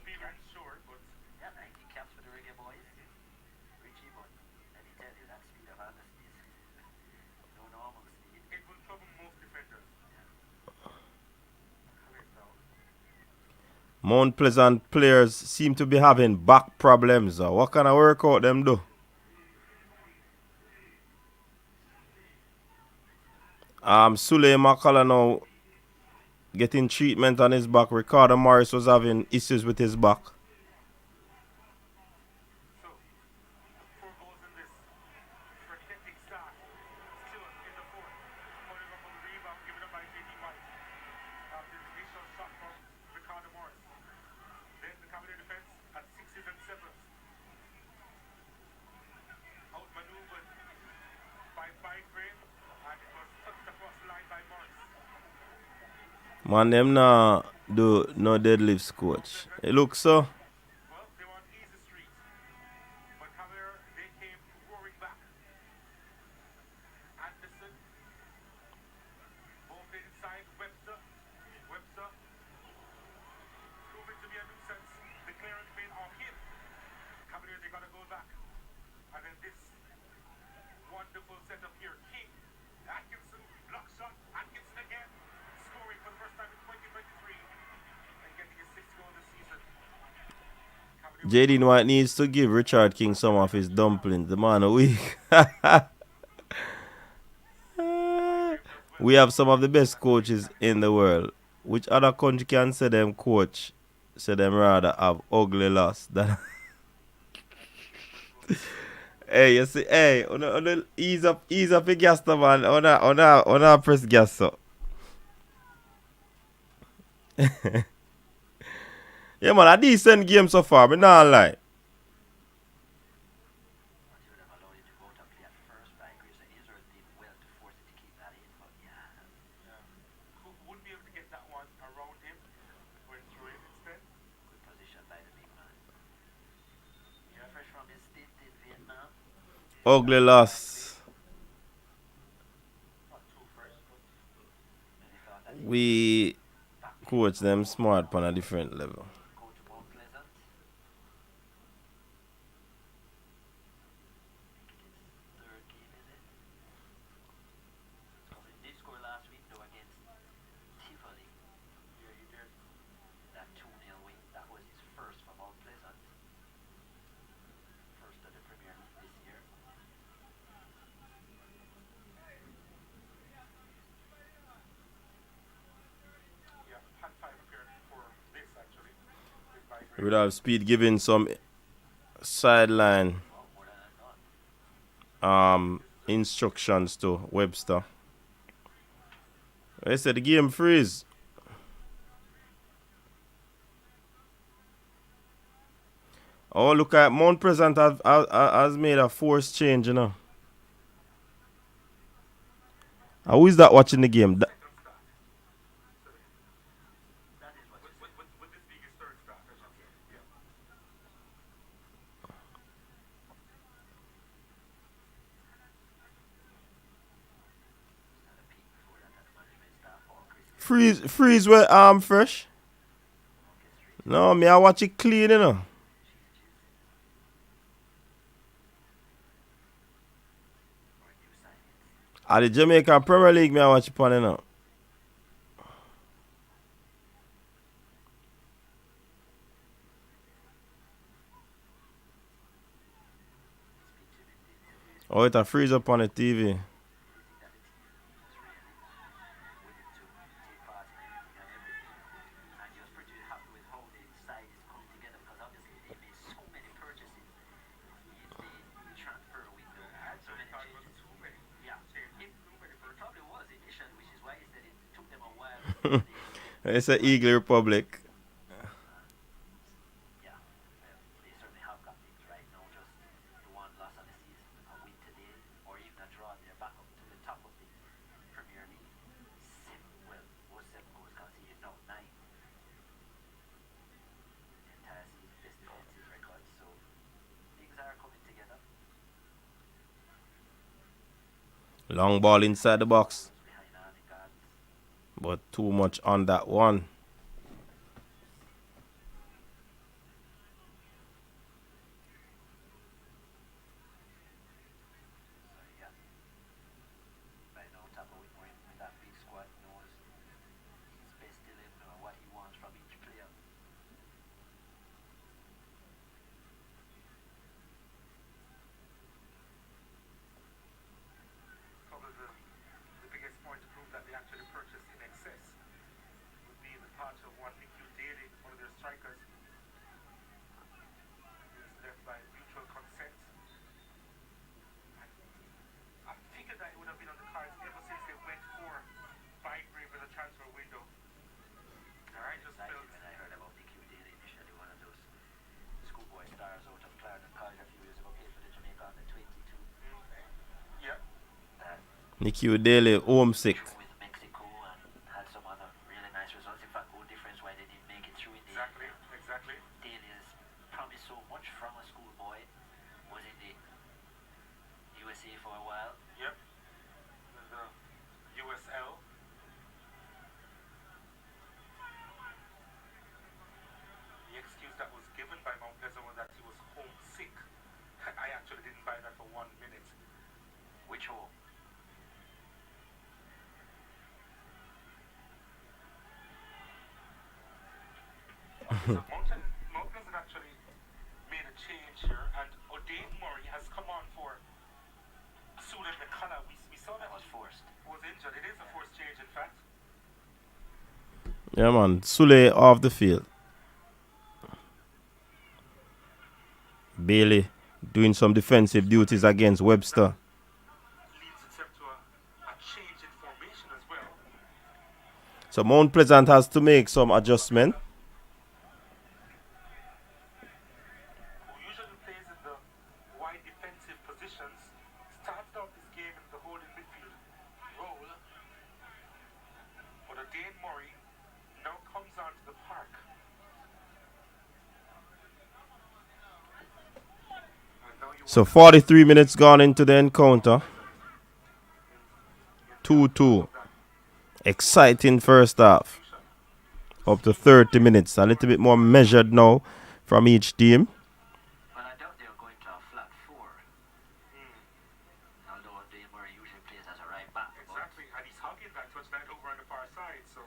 Mount Pleasant players seem to be having back problems. What kind of workout them do? Sule McCullough now getting treatment on his back. Ricardo Morris was having issues with his back. Man, them nah do no deadlifts, coach. It looks so. JD White needs to give Richard King some of his dumplings. The man a weak. We have some of the best coaches in the world. Which other country can say them coach? Say them rather have ugly loss than. Hey, you see, hey, ease up the gas, man. On a press gas, so. Yeah, man, a decent game so far, but not lie. Ugly loss. We coach them smart on a different level. Rudolph Speid giving some sideline instructions to Webster. They said the game freeze. Oh, look at Mount Pleasant has made a force change, you know. Who is that watching the game? Freeze where fresh? No, me I watch it clean, you know. At the Jamaican Premier League, me I watch it on, you know. Oh, it a freeze up on the TV. It's an Eagle Republic. Long ball inside the box. But too much on that one. Probably the biggest point to prove that they actually purchased in excess would be the part of one Nick Daly, one of their strikers. He was left by mutual consent. I figured that it would have been on the cards ever since they went for Bygrave in the transfer window. I just felt when I heard about Nick Daly initially, one of those schoolboy stars out of Clarendon College a few years ago, played for the Jamaica on the 22. Yeah. Nicky Daly homesick. With Mexico and had some other really nice results. In fact, goal difference why they didn't make it through in the Exactly. Daly has promised so much from a schoolboy. Was in the USA for a while. Yep. The USL. The excuse that was given by Mount Pleasant was that he was homesick. I actually didn't buy that for 1 minute. Which home? So Mount Pleasant actually made a change here, and O'Dane Murray has come on for Sule McCullough. We saw that was forced. Was injured. It is a forced change, in fact. Yeah, man. Sule off the field. Bailey doing some defensive duties against Webster. Leads itself to a change in formation as well. So Mount Pleasant has to make some adjustment. Who usually plays in the wide defensive positions, started off this game in the holding midfield role. But O'Dane Murray now comes onto the park. So 43 minutes gone into the encounter. 2-2. Exciting first half. Up to 30 minutes. A little bit more measured now from each team. Well, I doubt they're going to a flat four. Although O'Dane Murray usually plays as a right back. Exactly, and he's hugging that touchline over on the far side, so.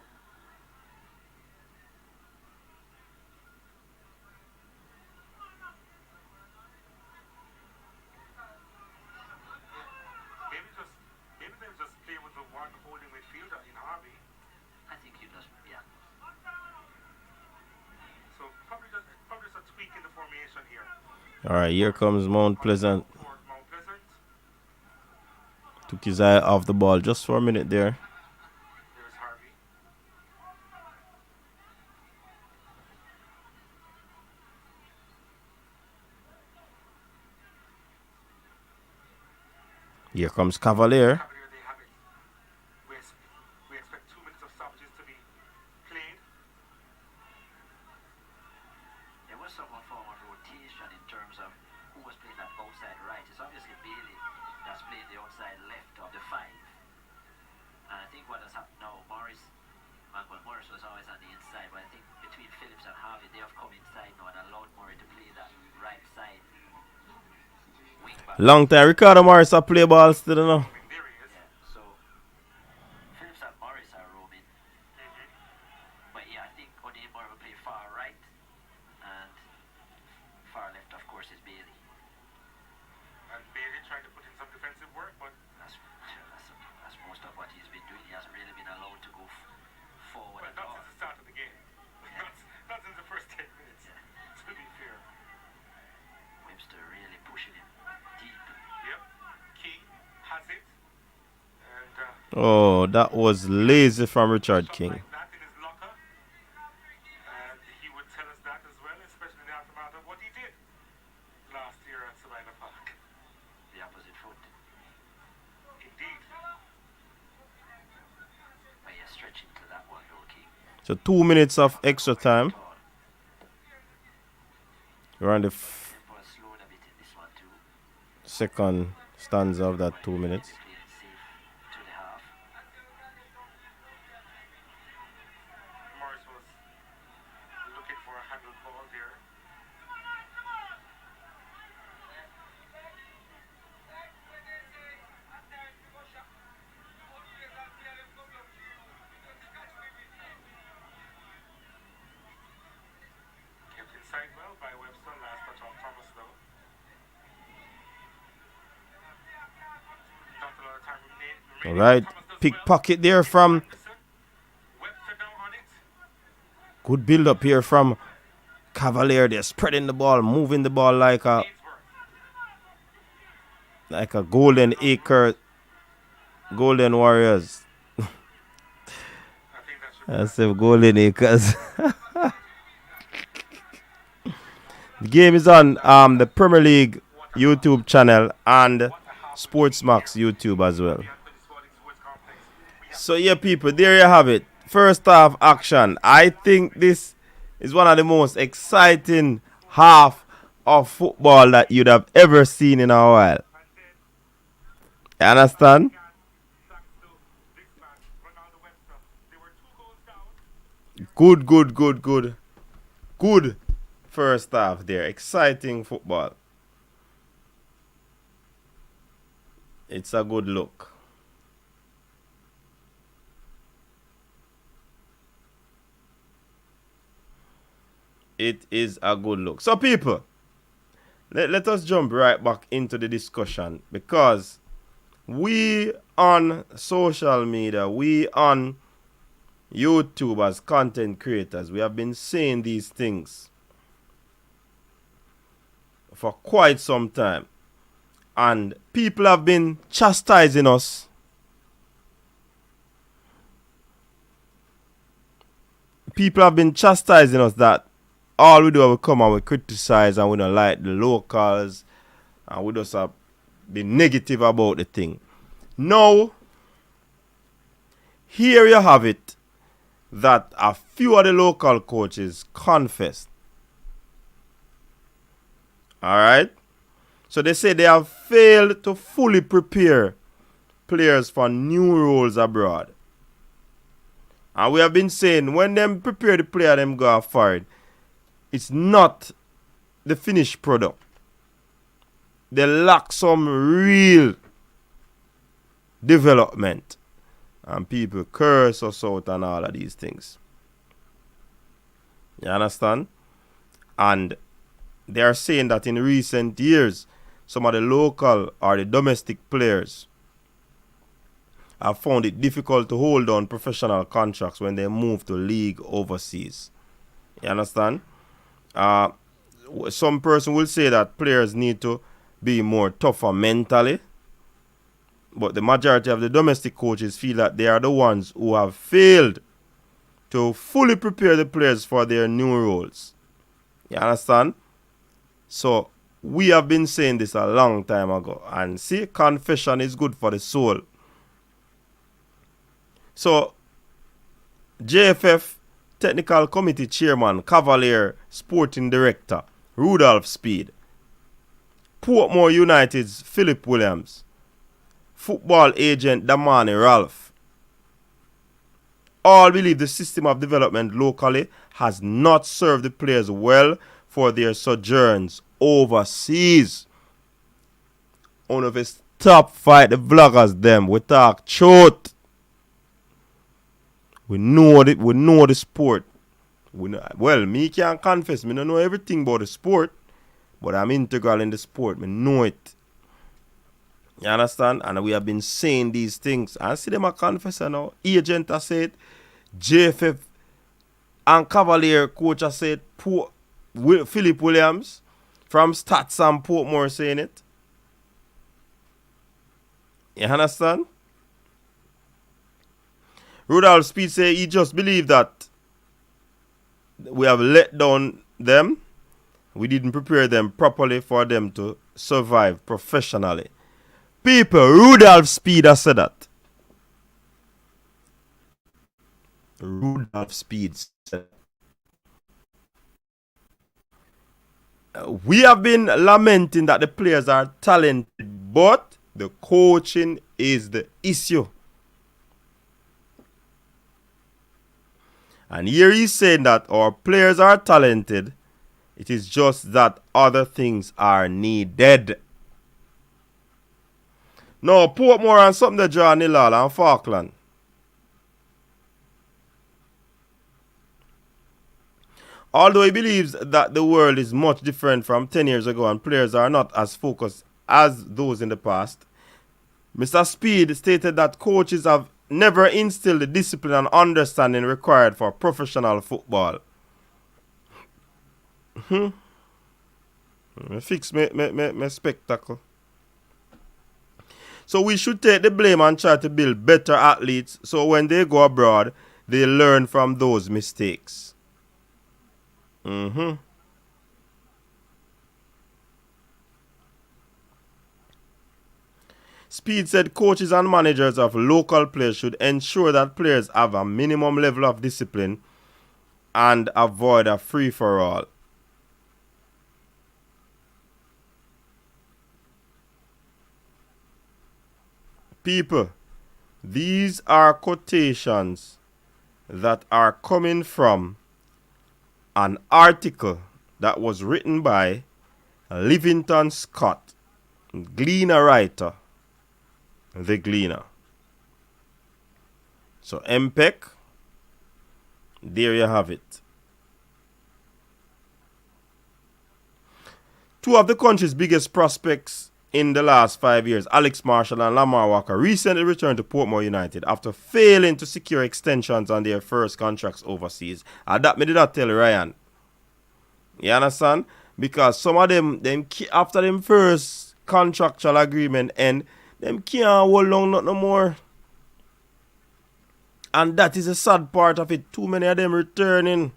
Maybe they'll just play with the one holding midfielder in Harvey. I think he does, yeah. So probably just a tweak in the formation here. Alright, here comes Mount Pleasant. Took his eye off the ball just for a minute there. There's Harvey. Here comes Cavalier. Cavalier, they have it. We expect 2 minutes of stoppages to be played. There was some form of rotation in terms of who was playing that outside right. It's obviously Bailey that's playing the outside left of the five. And I think what has happened now, Morris was always on the inside, but I think between Phillips and Harvey, they have come inside now and allowed Murray to play that right side. Long time. Ricardo Morris a play ball still, you know. There he is. Yeah, so Phillips and Morris are roaming. But yeah, I think O'Dane Murray will play far right, and far left, of course, is Bailey. And Bailey trying to put in some defensive work, but that's most of what he's been doing. He hasn't really been allowed to go forward at all. Not since the start of the game. Not since the first 10 minutes, to be fair. Webster really pushing him deep. Yep. King has it. And Oh, that was lazy from Richard King. like that So 2 minutes of extra time. We're on the Liverpool slowed a bit in this one too. second stanza of that 2 minutes. Playing safe to the half. Morris was looking for a handled ball there. Kept inside well by Webster. Last touch off Thomas though. Not a lot of time remaining. All right. Thomas does well. Pickpocket there from. Webster now on it. Good build up here from Cavalier. They're spreading the ball, moving the ball like a golden acre, golden warriors. I think that should I said golden acres. The game is on the Premier League YouTube channel and Sportsmax YouTube as well. So yeah, people, there you have it. First half action. I think this is one of the most exciting half of football that you'd have ever seen in a while. You understand? Good first half there. Exciting football. It's a good look. It is a good look. So people, let us jump right back into the discussion, because we on social media, we on YouTube as content creators, we have been saying these things for quite some time. And people have been chastising us. People have been chastising us that all we do is we come and we criticize and we don't like the locals and we just have been negative about the thing. Now, here you have it, that a few of the local coaches confessed. Alright? So they say they have failed to fully prepare players for new roles abroad. And we have been saying when them prepare the player, them go forward, it's not the finished product. They lack some real development. And people curse us out and all of these things. You understand? And they are saying that in recent years, some of the local or the domestic players have found it difficult to hold on professional contracts when they move to league overseas. You understand? Some person will say that players need to be more tougher mentally. But the majority of the domestic coaches feel that they are the ones who have failed to fully prepare the players for their new roles. You understand? So, we have been saying this a long time ago. And see, confession is good for the soul. So, JFF Technical Committee Chairman, Cavalier Sporting Director, Rudolph Speid, Portmore United's Philip Williams, football agent Damani Ralph, all believe the system of development locally has not served the players well for their sojourns overseas. One of his top fight the vloggers them. We talk truth. We know the sport. Well, me can't confess, me don't know everything about the sport, but I'm integral in the sport. Me know it. You understand? And we have been saying these things. And see them a confess now. Agent has said, JFF and Cavalier coach has said, Philip Williams from Stats and Portmore saying it. You understand? Rudolph Speid say he just believed that we have let down them. We didn't prepare them properly for them to survive professionally. People, Rudolph Speid has said that. Rudolph Speed said. We have been lamenting that the players are talented, but the coaching is the issue. And here he's saying that our players are talented. It is just that other things are needed. No, Portmore and something to draw Nilal and Falkland. Although he believes that the world is much different from 10 years ago and players are not as focused as those in the past, Mr. Speed stated that coaches have never instilled the discipline and understanding required for professional football. Fix my spectacle. So we should take the blame and try to build better athletes so when they go abroad, they learn from those mistakes. Speed said coaches and managers of local players should ensure that players have a minimum level of discipline and avoid a free-for-all. People, these are quotations that are coming from an article that was written by Livingston Scott, Gleaner writer, The Gleaner. So MPEC, there you have it. Two of the country's biggest prospects in the last 5 years, Alex Marshall and Lamar Walker, recently returned to Portmore United after failing to secure extensions on their first contracts overseas. And that me did not tell Ryan. You understand? Because some of them after them first contractual agreement end, them can't hold on not no more. And that is a sad part of it. Too many of them returning.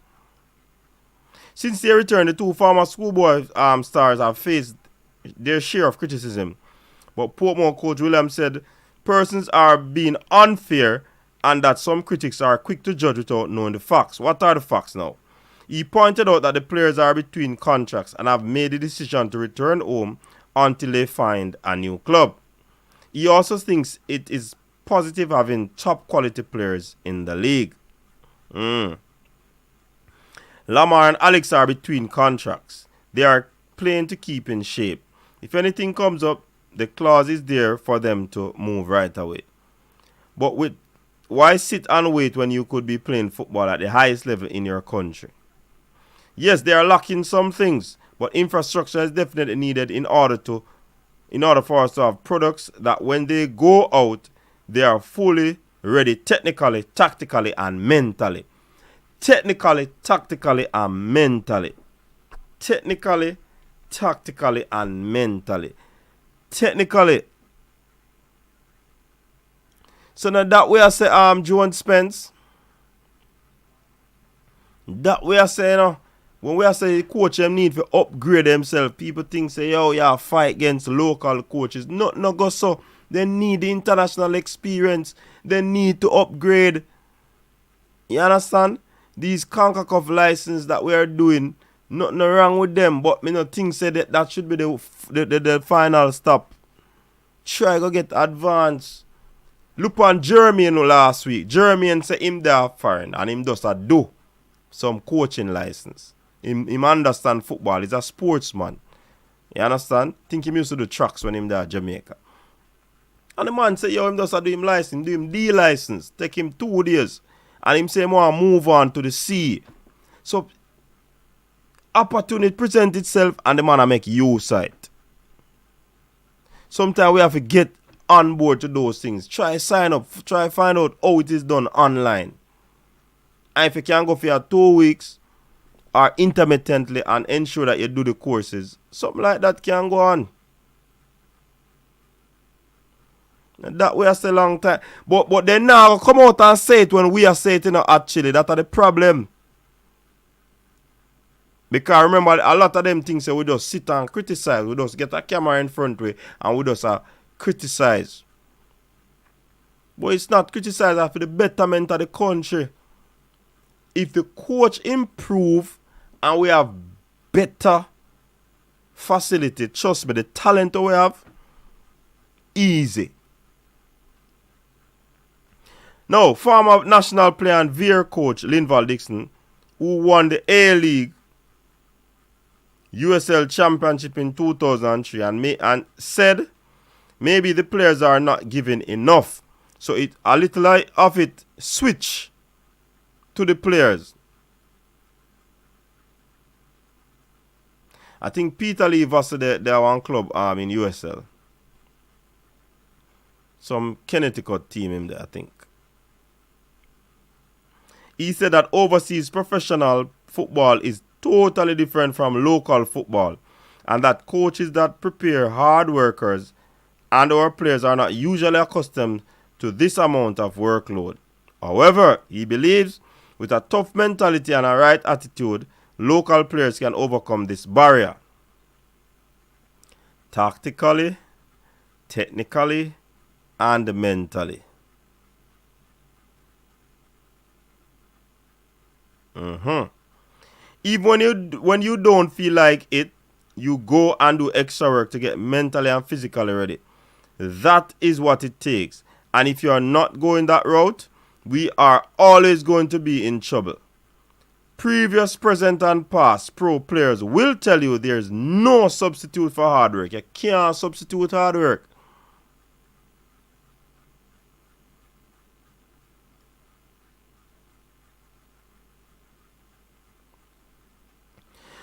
Since they returned, the two former schoolboy stars have faced their share of criticism. But Portmore coach Williams said persons are being unfair and that some critics are quick to judge without knowing the facts. What are the facts now? He pointed out that the players are between contracts and have made the decision to return home until they find a new club. He also thinks it is positive having top quality players in the league. Lamar and Alex are between contracts. They are playing to keep in shape. If anything comes up, the clause is there for them to move right away. But why sit and wait when you could be playing football at the highest level in your country? Yes, they are lacking some things, but infrastructure is definitely needed in order for us to have products that when they go out, they are fully ready technically, tactically, and mentally. Technically, tactically, and mentally. Technically, tactically, and mentally. Technically. So now that way I say Joan Spence. That way I say when we are saying the coach them need to upgrade themselves, people think say yo yeah fight against local coaches. No go so. They need the international experience. They need to upgrade. You understand? These CONCACAF license that we are doing, nothing wrong with them, but me no think say that should be the final stop. Try go get advance. Look on Jeremy last week. Jeremy say him there foreign and him just do some coaching license. Him understand football. He's a sportsman. You understand? Think him used to do tracks when him there Jamaica. And the man say, yo, him just do him license, do him D license. Take him 2 days. And him say, him want to move on to the sea. So, opportunity present itself and the man make use of it. Sometimes we have to get on board to those things. Try sign up. Try find out how it is done online. And if you can go for your 2 weeks or intermittently and ensure that you do the courses, something like that can go on. That way I say long time. But they now come out and say it when we are saying it actually. That's the problem. Because remember, a lot of them things say we just sit and criticize. We just get a camera in front way and we just criticize. But it's not criticize for the betterment of the country. if the coach improve and we have better facility, trust me, the talent we have, easy. Now, former national player and Veer coach Linval Dixon, who won the A-League USL Championship in 2003 and said maybe the players are not given enough. So a little of it switch to the players. I think Peter Lee versus the one club in USL. Some Connecticut team in there, I think. He said that overseas professional football is totally different from local football, and that coaches that prepare hard workers and our players are not usually accustomed to this amount of workload. However, he believes with a tough mentality and a right attitude, local players can overcome this barrier. Tactically, technically, and mentally. Even when you don't feel like it, you go and do extra work to get mentally and physically ready. That is what it takes. And if you are not going that route, we are always going to be in trouble. Previous, present, and past pro players will tell you there's no substitute for hard work. You can't substitute hard work.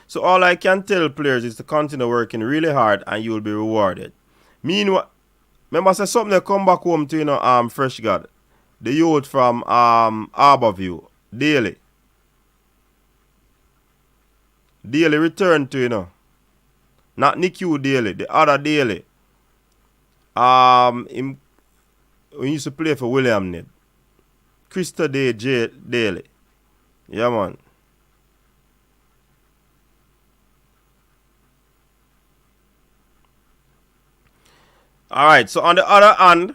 So all I can tell players is to continue working really hard and you will be rewarded. Meanwhile, remember I said something that come back home to Fresh God. The youth from Harborview. Daily return to not Nick U Daily, the other Daily. We used to play for William Ned. Krista Day J Daily. Yeah man. Alright, so on the other hand,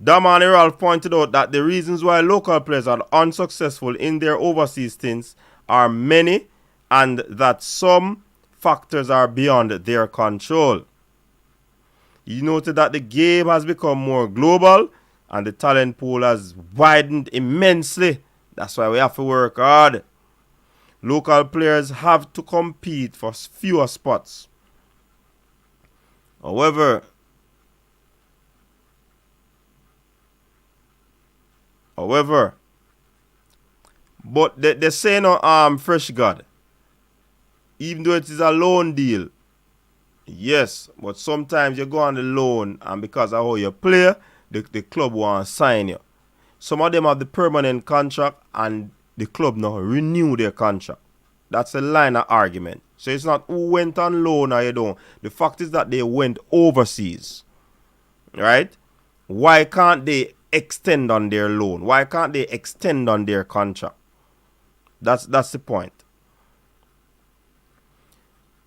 Damani Ralph pointed out that the reasons why local players are unsuccessful in their overseas stints are many and that some factors are beyond their control. He noted that the game has become more global and the talent pool has widened immensely. That's why we have to work hard. Local players have to compete for fewer spots. However, but they say no Fresh God, even though it is a loan deal, yes, but sometimes you go on the loan and because of how you play, the club want to sign you. Some of them have the permanent contract and the club now renew their contract. That's a line of argument. So it's not who went on loan or you don't. The fact is that they went overseas. Right? Why can't they extend on their loan? Why can't they extend on their contract? That's the point.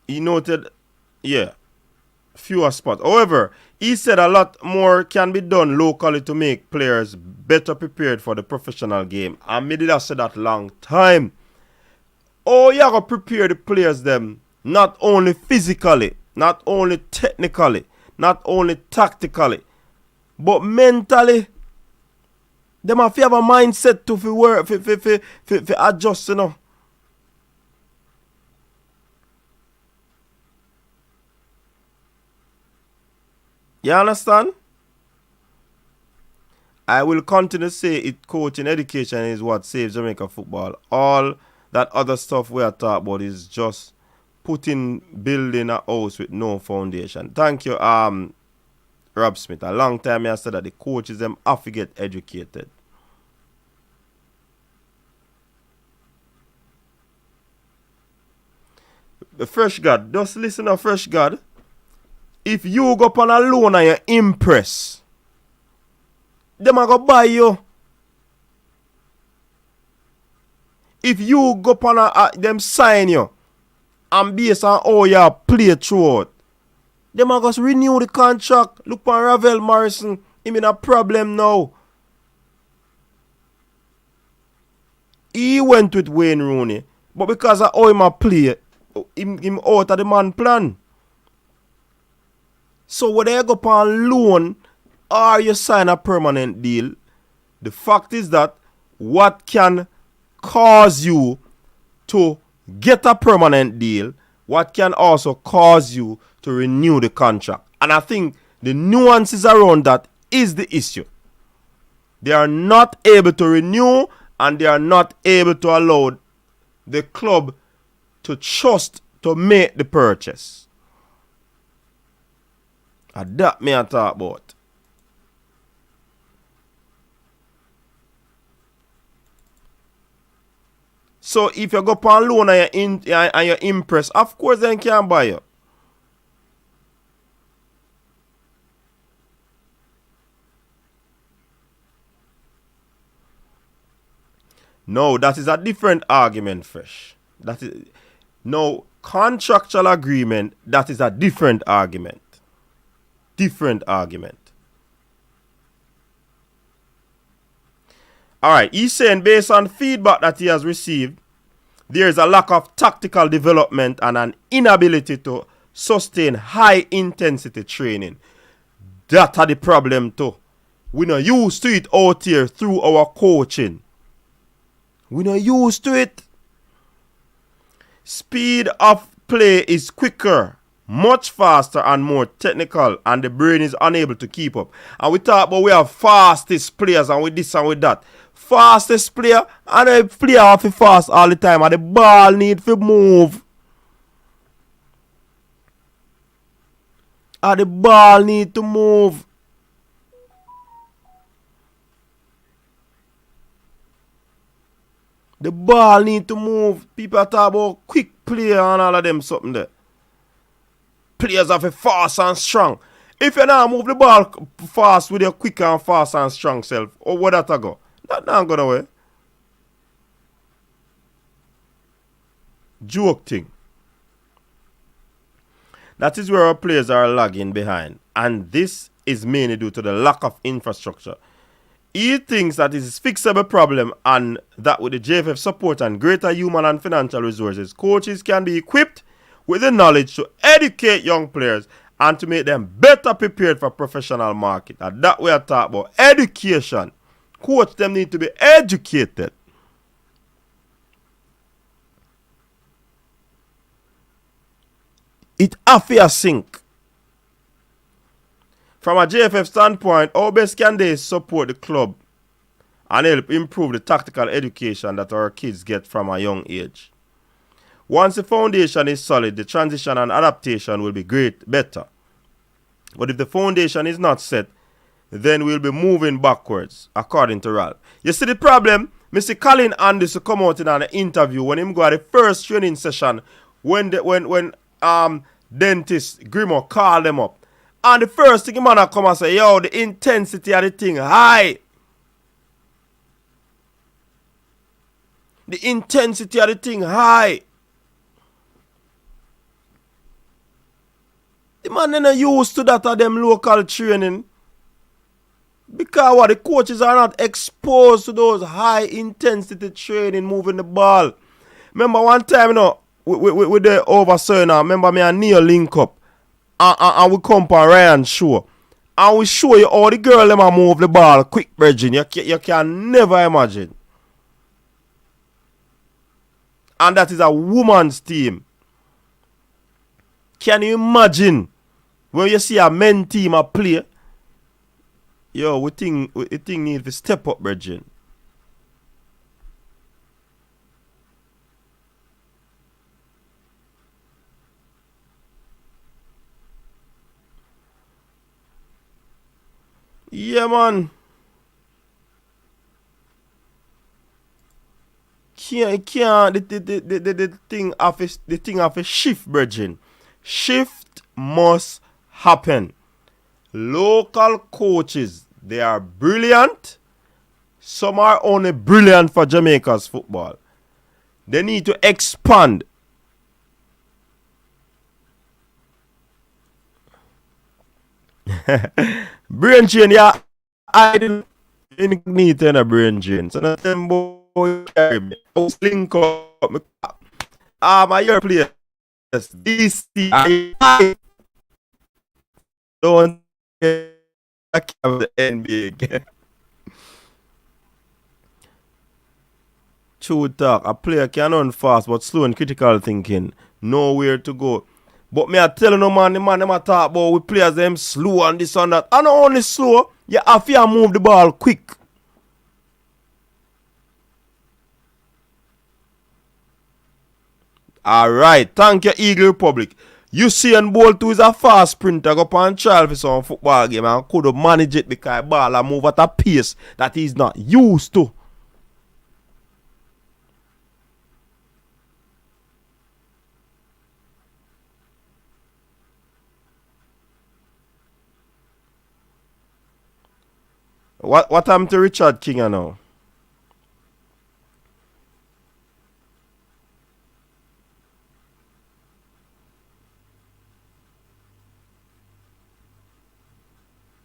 He noted, fewer spots. However, he said a lot more can be done locally to make players better prepared for the professional game. And me did have said that long time. Oh, you have to prepare the players them, not only physically, not only technically, not only tactically, but mentally. Them have to have a mindset to work, to adjust, You understand? I will continue to say it. Coaching, education is what saves Jamaica football. All that other stuff we are talking about is just building a house with no foundation. Thank you, Rob Smith. A long time I said that the coaches them have to get educated. The Fresh God, just listen to Fresh God. If you go up on a loan and you impress, them are going to buy you. If you go up on them sign you and based on how you play throughout, them are going to renew the contract. Look on Ravel Morrison. Him in a problem now. He went with Wayne Rooney, but because of how him a play, him out of the man plan. So whether you go on loan or you sign a permanent deal, the fact is that what can cause you to get a permanent deal, what can also cause you to renew the contract. And I think the nuances around that is the issue. They are not able to renew and they are not able to allow the club to trust to make the purchase. And that me I talk about. So if you go on loan and you're impressed, of course then can buy you. No, that is a different argument, Fresh. That is no contractual agreement. That is a different argument. Different argument. Alright, he's saying based on feedback that he has received, there is a lack of tactical development and an inability to sustain high intensity training. That are the problem too. We're not used to it out here through our coaching. We're not used to it. Speed of play is quicker, much faster and more technical, and the brain is unable to keep up. And we talk about we have fastest players and with this and with that. Fastest player and the player have to fast all the time and the ball need to move. And the ball need to move. The ball need to move. People talk about quick play and all of them something there. Players have to fast and strong. If you now move the ball fast with your quick and fast and strong self, or where that go? That not going away. Joke thing. That is where our players are lagging behind. And this is mainly due to the lack of infrastructure. He thinks that it is a fixable problem and that with the JFF support and greater human and financial resources, coaches can be equipped with the knowledge to educate young players and to make them better prepared for professional market. And that we are talking about education. Coach them need to be educated. It have to sink. From a JFF standpoint, how best can they support the club and help improve the tactical education that our kids get from a young age? Once the foundation is solid, the transition and adaptation will be better. But if the foundation is not set, then we'll be moving backwards, according to Ralph. You see the problem? Mr. Colin Andis come out in an interview when him go at the first training session when dentist Grimo called them up. And the first thing man come and say, yo, the intensity of the thing high. The intensity of the thing high. The man ain't used to that of them local training. Because what the coaches are not exposed to those high intensity training moving the ball. Remember one time, you know, with the overseer now, remember me and Neil link up. And we come for Ryan show. And we show you how the girl them move the ball quick, Virgin. You can never imagine. And that is a woman's team. Can you imagine when you see a men team a play? Yo, we think need to step up, Virgin. Yeah, man. Can't the thing have a shift, Virgin. Shift must happen. Local coaches, they are brilliant. Some are only brilliant for Jamaica's football. They need to expand. Brain drain, yeah. I didn't need a brain drain. So not them boy you carry me. I was link up my my your players. DC I don't have the NBA again. True talk. A player can run fast but slow and critical thinking. Nowhere to go. But me I tell you no man, the man them a talk about we players them slow and this and that. And not only slow, you have to move the ball quick. Alright, thank you, Eagle Republic. Usain Bolt too is a fast sprinter. Go up and trial for some football game and could have managed it because ball and move at a pace that he's not used to. What happened to Richard King now?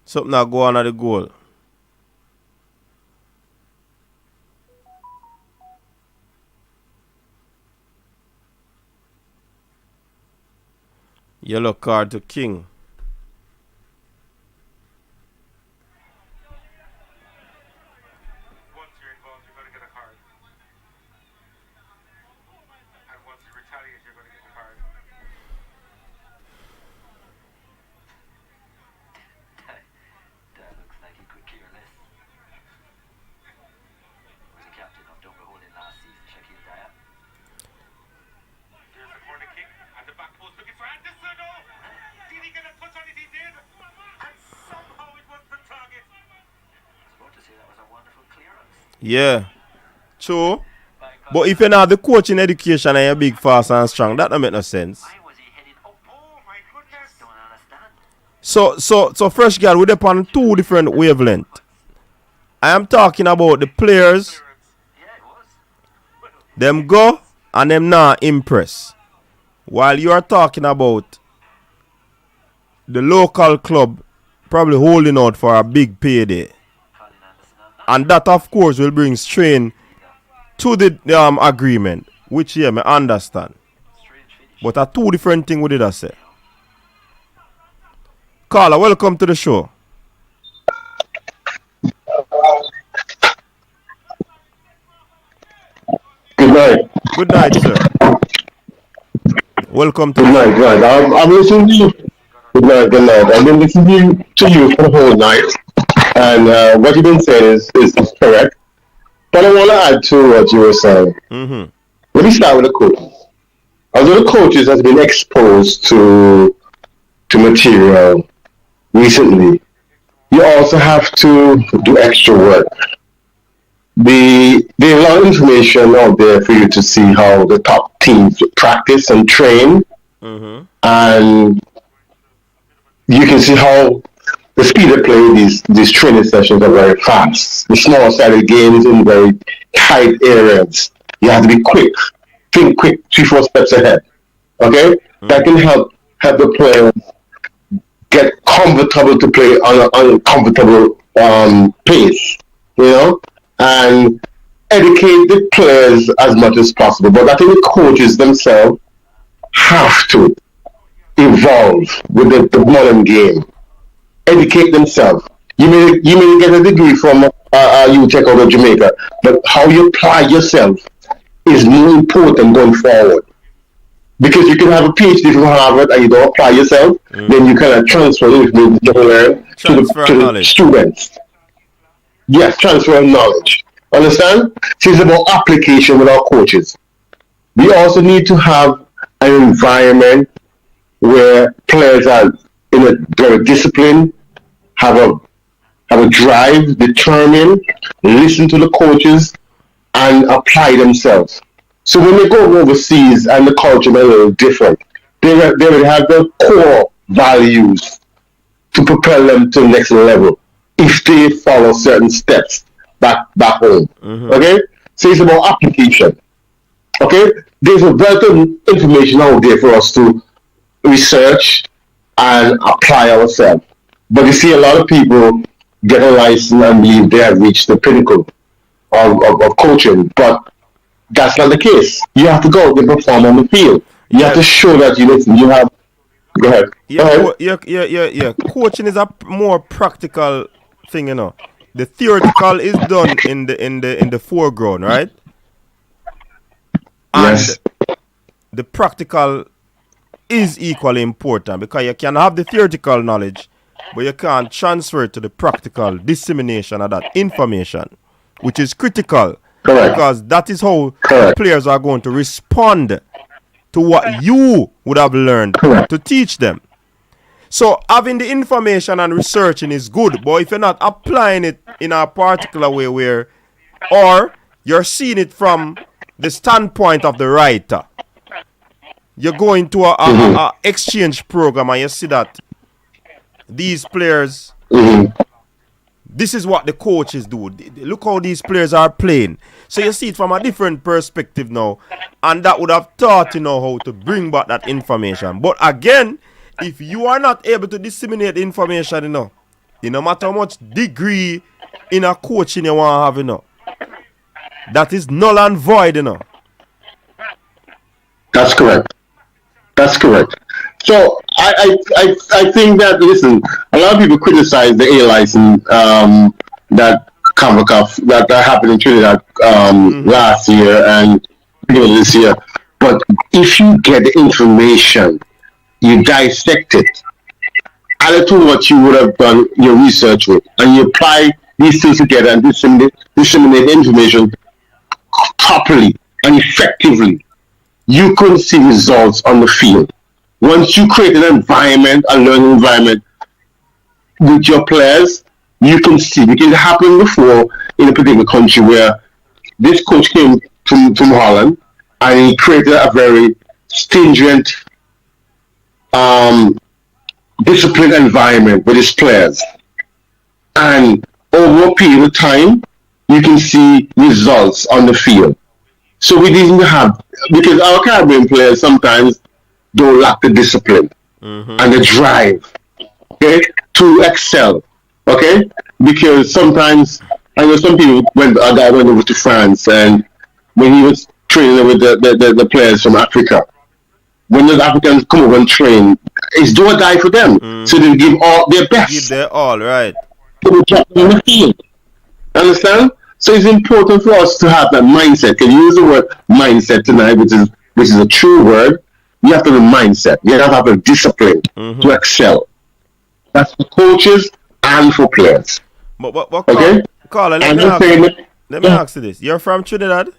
Something that go on at the goal. Yellow card to King. Once you're involved, you're going to get a card. And once you retaliate, you're going to get the card. That looks like he could care less. Was the captain of Dumber Holding last season, Shaquille Dyer. Here's the corner kick at the back post looking for Anderson. Oh! Did he get a touch on it? He did. And somehow it was the target. I was about to say that was a wonderful clearance. Yeah. True. But if you're not the coach in education and you're big, fast and strong, that don't make no sense. Why was he heading up? Oh my goodness. Don't understand. So fresh girl, we're on two different wavelengths. I am talking about the players, Yeah, it was. them go and them not impress. While you are talking about the local club probably holding out for a big payday. Colin Anderson and And that of course will bring strain to the agreement, which yeah, I understand. strange finish. But a two different thing we did I say. Carla, welcome to the show. Good night. Good night, sir. Welcome to Good the night, show. right. I'm listening to you. Good night, good night. I've been listening to you for the whole night. And what you've been saying is correct. But I want to add to what you were saying. Mm-hmm. Let me start with the coaches. Although the coaches has been exposed to material recently, you also have to do extra work. There's a lot of information out there for you to see how the top teams practice and train, Mm-hmm. and you can see how the speed of play these training sessions are very fast. The small sided games in very tight areas. You have to be quick, think quick, 3-4 steps ahead. Okay, that can help the players get comfortable to play on an uncomfortable pace. You know, and educate the players as much as possible. But I think the coaches themselves have to evolve with the modern game. Educate themselves. You may get a degree from UTech out of Jamaica, but how you apply yourself is more important going forward. Because you can have a PhD from Harvard and you don't apply yourself, then you cannot transfer the information you learn to the students. Yes, transfer of knowledge. Understand? So it's about application with our coaches. We also need to have an environment where players are in a very disciplined, have a drive, determined, listen to the coaches, and apply themselves. So when they go overseas and the culture is a little different, they will have the core values to propel them to the next level if they follow certain steps back home. Mm-hmm. Okay? So it's about application. Okay? There's a wealth of information out there for us to research and apply ourselves. But you see a lot of people get a license and believe they have reached the pinnacle. of coaching, but that's not the case. You have to go out and perform on the field. You have to show that you listen. You have. Go ahead. Go ahead. Yeah. Coaching is a more practical thing, you know. The theoretical is done in the foreground, right? And Yes. the practical is equally important because you can have the theoretical knowledge, but you can't transfer it to the practical dissemination of that information, which is critical Correct. because that is how Correct. players are going to respond to what you would have learned Correct. to teach them. So having the information and researching is good, but if you're not applying it in a particular way or you're seeing it from the standpoint of the writer, you go into a exchange program and you see that these players, this is what the coaches do. Look how these players are playing. So you see it from a different perspective now, and that would have taught you know how to bring back that information. But again, if you are not able to disseminate information, no matter how much degree in a coaching you want to have, that is null and void, That's correct. That's correct. So I think that, listen, a lot of people criticize the A license that CONCACAF that happened in Trinidad last year and beginning of this year. But if you get the information, you dissect it, add it to what you would have done your research with, and you apply these things together and disseminate information properly and effectively, you could see results on the field. Once you create an environment, a learning environment with your players, you can see, because it happened before in a particular country where this coach came from Holland and he created a very stringent, disciplined environment with his players. And over a period of time, you can see results on the field. So we didn't have, because our Caribbean players sometimes don't lack the discipline and the drive, okay, to excel, okay? Because sometimes, I know some people, a guy went over to France and when he was training with the players from Africa, when the Africans come over and train, it's do or die for them. So they give all their best. Give their all, right. To drop them in the field. Understand? So it's important for us to have that mindset. Can you use the word mindset tonight, which is a true word? You have to have a mindset. You have to have a discipline to excel. That's for coaches and for players. But okay? Carla, let me ask you this. You're from Trinidad?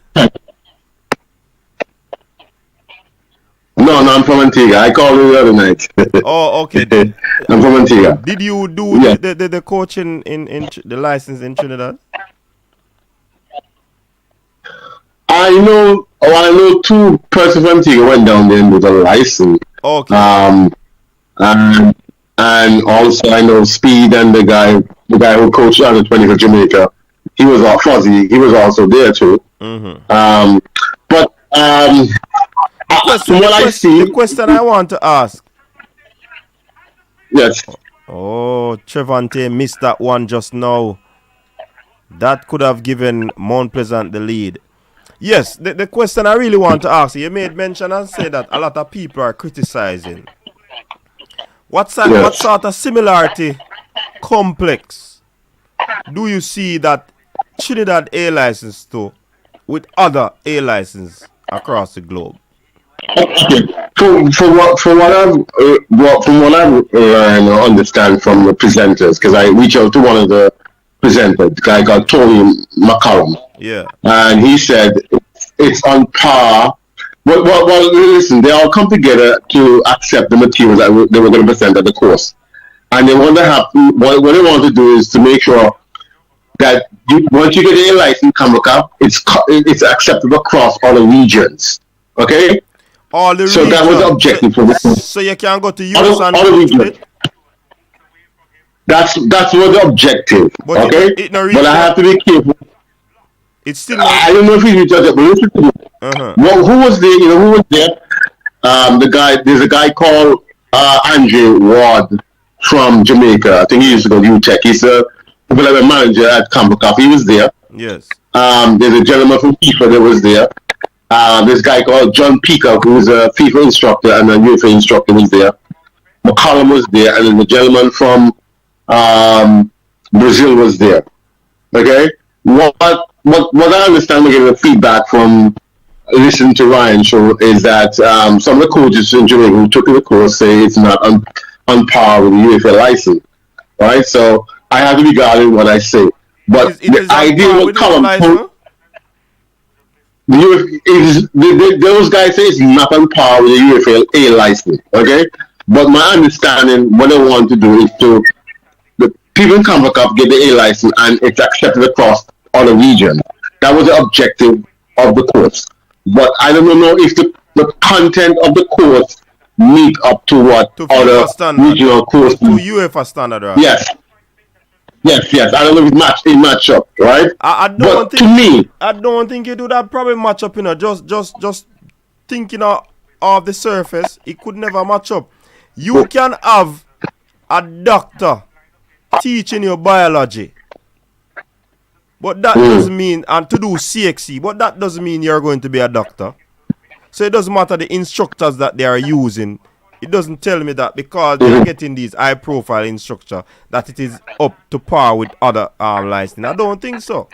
No, I'm from Antigua. I called you the other night. Oh, okay. I'm from Antigua. Did you do the coaching in the license in Trinidad? I know two persons from Antigua went down there with a license. Okay. And also I know Speid and the guy who coached under 20 for Jamaica. He was all fuzzy. He was also there too. But the question I want to ask. Yes. Oh, Trevante missed that one just now. That could have given Mount Pleasant the lead. Yes, the question I really want to ask you made mention and said that a lot of people are criticizing. What sort of similarity, complex, do you see that Trinidad A license to with other A license across the globe? From what I've learned or understand from the presenters, because I reached out to one of the presenters, the guy called Tony McCallum. Yeah. And he said it's on par. Well, listen, they all come together to accept the materials that they were going to present at the course. And they want to have, what they want to do is to make sure that once you get a license, CONCACAF, it's acceptable across all the regions. Okay? All the so regions. That was the objective for this. So you can go to US and all the regions. That's what the objective. But okay? But I have to be careful. It's still. I don't know if you judge it, but listen to me. Well, who was there? Who was there? There's a guy called Andrew Ward from Jamaica. I think he used to go to UTEC. He's a development manager at CONCACAF. He was there. Yes. There's a gentleman from FIFA that was there. This guy called John Peacock, who's a FIFA instructor and a UEFA instructor, was there. McCollum was there, and then the gentleman from Brazil was there. Okay, what I understand, getting the feedback from listening to Ryan's show is that some of the coaches in Jamaica who took the course say it's not on par with the UEFA license. Right, so I have to be guarded what I say. But the idea with Column, those guys say it's not on par with the UEFA license. Okay, but my understanding, what they want to do is to the people in Convo Cup get the A license and it's accepted across other regions. That was the objective of the course. But I don't know if the content of the course meet up to what To other FIFA standard. regional courses. To UEFA standard, right? Yes. I don't know if it match up, right? I don't But think to me, I don't think it would have probably match up, just thinking of the surface, it could never match up. You can have a doctor teaching you biology, but that doesn't mean, and to do CXC, but that doesn't mean you're going to be a doctor. So it doesn't matter the instructors that they are using. It doesn't tell me that because they're getting these high profile instructor that it is up to par with other licensing. I don't think so.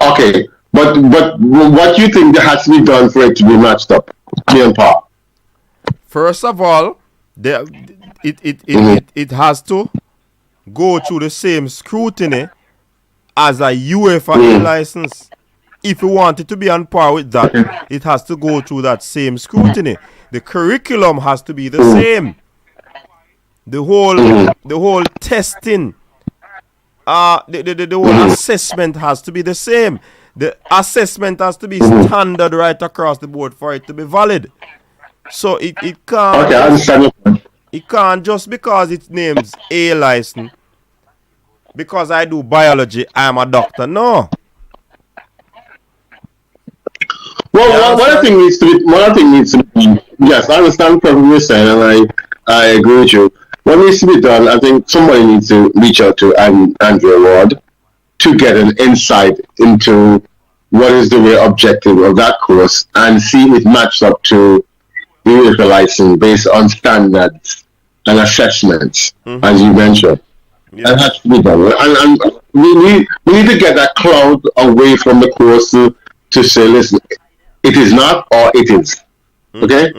okay. But what do you think that has to be done for it to be matched up? Me and Pa. First of all, it has to go through the same scrutiny as a UEFA license. If you want it to be on par with that, it has to go through that same scrutiny. The curriculum has to be the same. The whole testing, the whole assessment has to be the same. The assessment has to be standard right across the board for it to be valid. So it can't. Okay, I understand your point. It can't just because its name's A license. Because I do biology, I am a doctor. No. Well, one thing needs to be. Yes, I understand what you're saying, and I agree with you. What needs to be done? I think somebody needs to reach out to Andrew Ward to get an insight into what is the real objective of that course and see if it matches up to the UEFA license based on standards and assessments, as you mentioned. Yeah. That has to be done, and we need to get that cloud away from the course to say, listen, it is not or it is. Okay?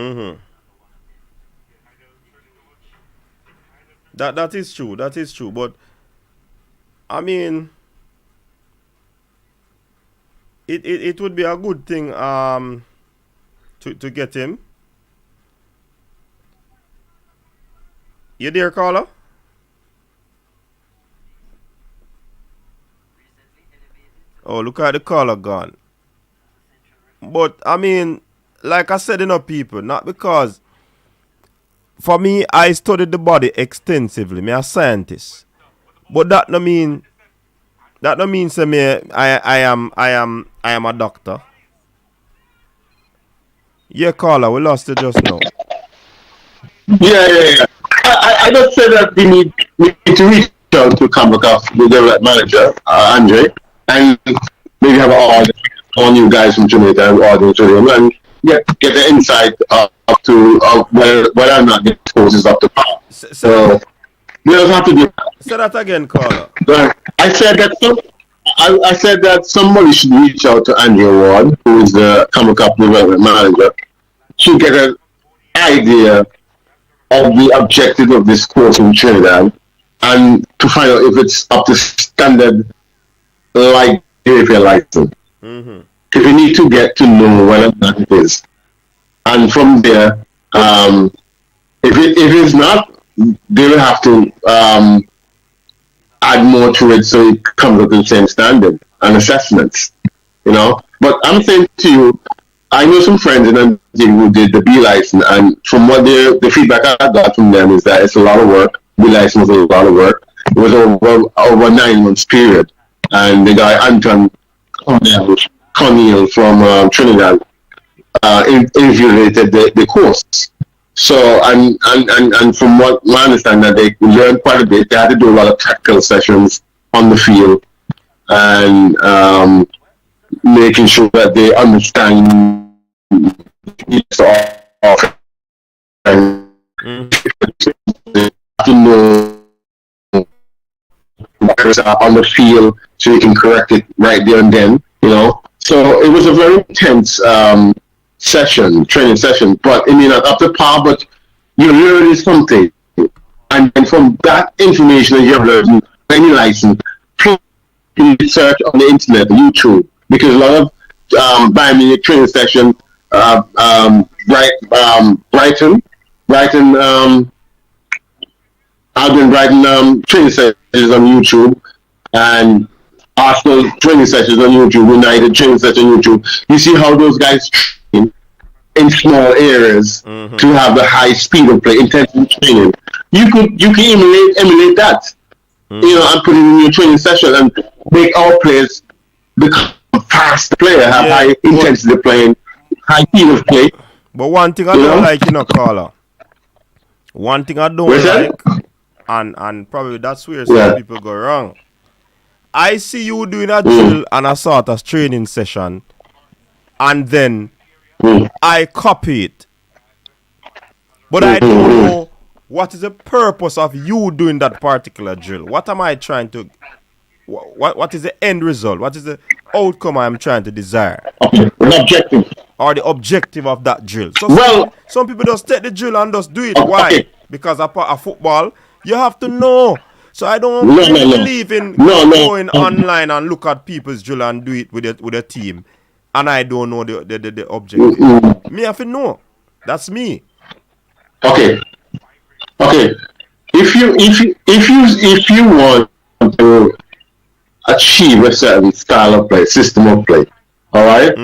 That is true. That is true. But I mean, it would be a good thing to get him. You there, caller? Oh, look at the caller gone. But I mean, like I said, people, not because for me, I studied the body extensively. Me a scientist, but that no mean say me I am a doctor. Yeah, caller, we lost it just now. Yeah. I just said that we need to reach out to Kamaka, the development manager, Andre, and maybe have an audience, all you guys from Jamaica, an audience with him, and get the insight up to whether or not the course is up to par. So we don't have to do that. Say that again, caller. I said that somebody should reach out to Andrew Ward, who is the Kamaka development manager, to get an idea of the objective of this course in Trinidad and to find out if it's up to standard like the license. If we need to get to know whether or not it is. And from there, if it is not, they will have to add more to it so it comes up to the same standard and assessments. But I'm saying to you, I know some friends in Nigeria who did the B license, and from what the feedback I got from them is that it's a lot of work. B license was a lot of work. It was over 9 months period, and the guy Anton Cornell from Trinidad infuriated the course. So and from what I understand, that they learned quite a bit. They had to do a lot of practical sessions on the field and making sure that they understand each offense. Mm. To know what's on the field so you can correct it right there and then, you know. So it was a very intense training session, but I mean, not up to par, but you learn something. And then from that information that you have learned, any license, search on the internet, YouTube, because a lot of Bayern Munich training session, Brighton, I've been writing training sessions on YouTube, and Arsenal training sessions on YouTube, United training sessions on YouTube. You see how those guys train in small areas to have the high speed of play, intensive training. You can emulate that, you know, and put it in your training session and make our players become fast player, have high intensity playing, high speed of play. But one thing I don't like, you know, caller. One thing I don't like, and probably that's where some people go wrong. I see you doing a drill and a sort of training session, and then I copy it. But I don't know what is the purpose of you doing that particular drill. What am I trying to... What is the end result? What is the outcome I'm trying to desire? Okay, the objective. Or the objective of that drill. So some people just take the drill and just do it. Why? Because of football, you have to know. So I don't believe in going online and look at people's drill and do it with a team. And I don't know the objective. Me have to know. That's me. Okay. If you want to achieve a certain style of play, system of play, all right?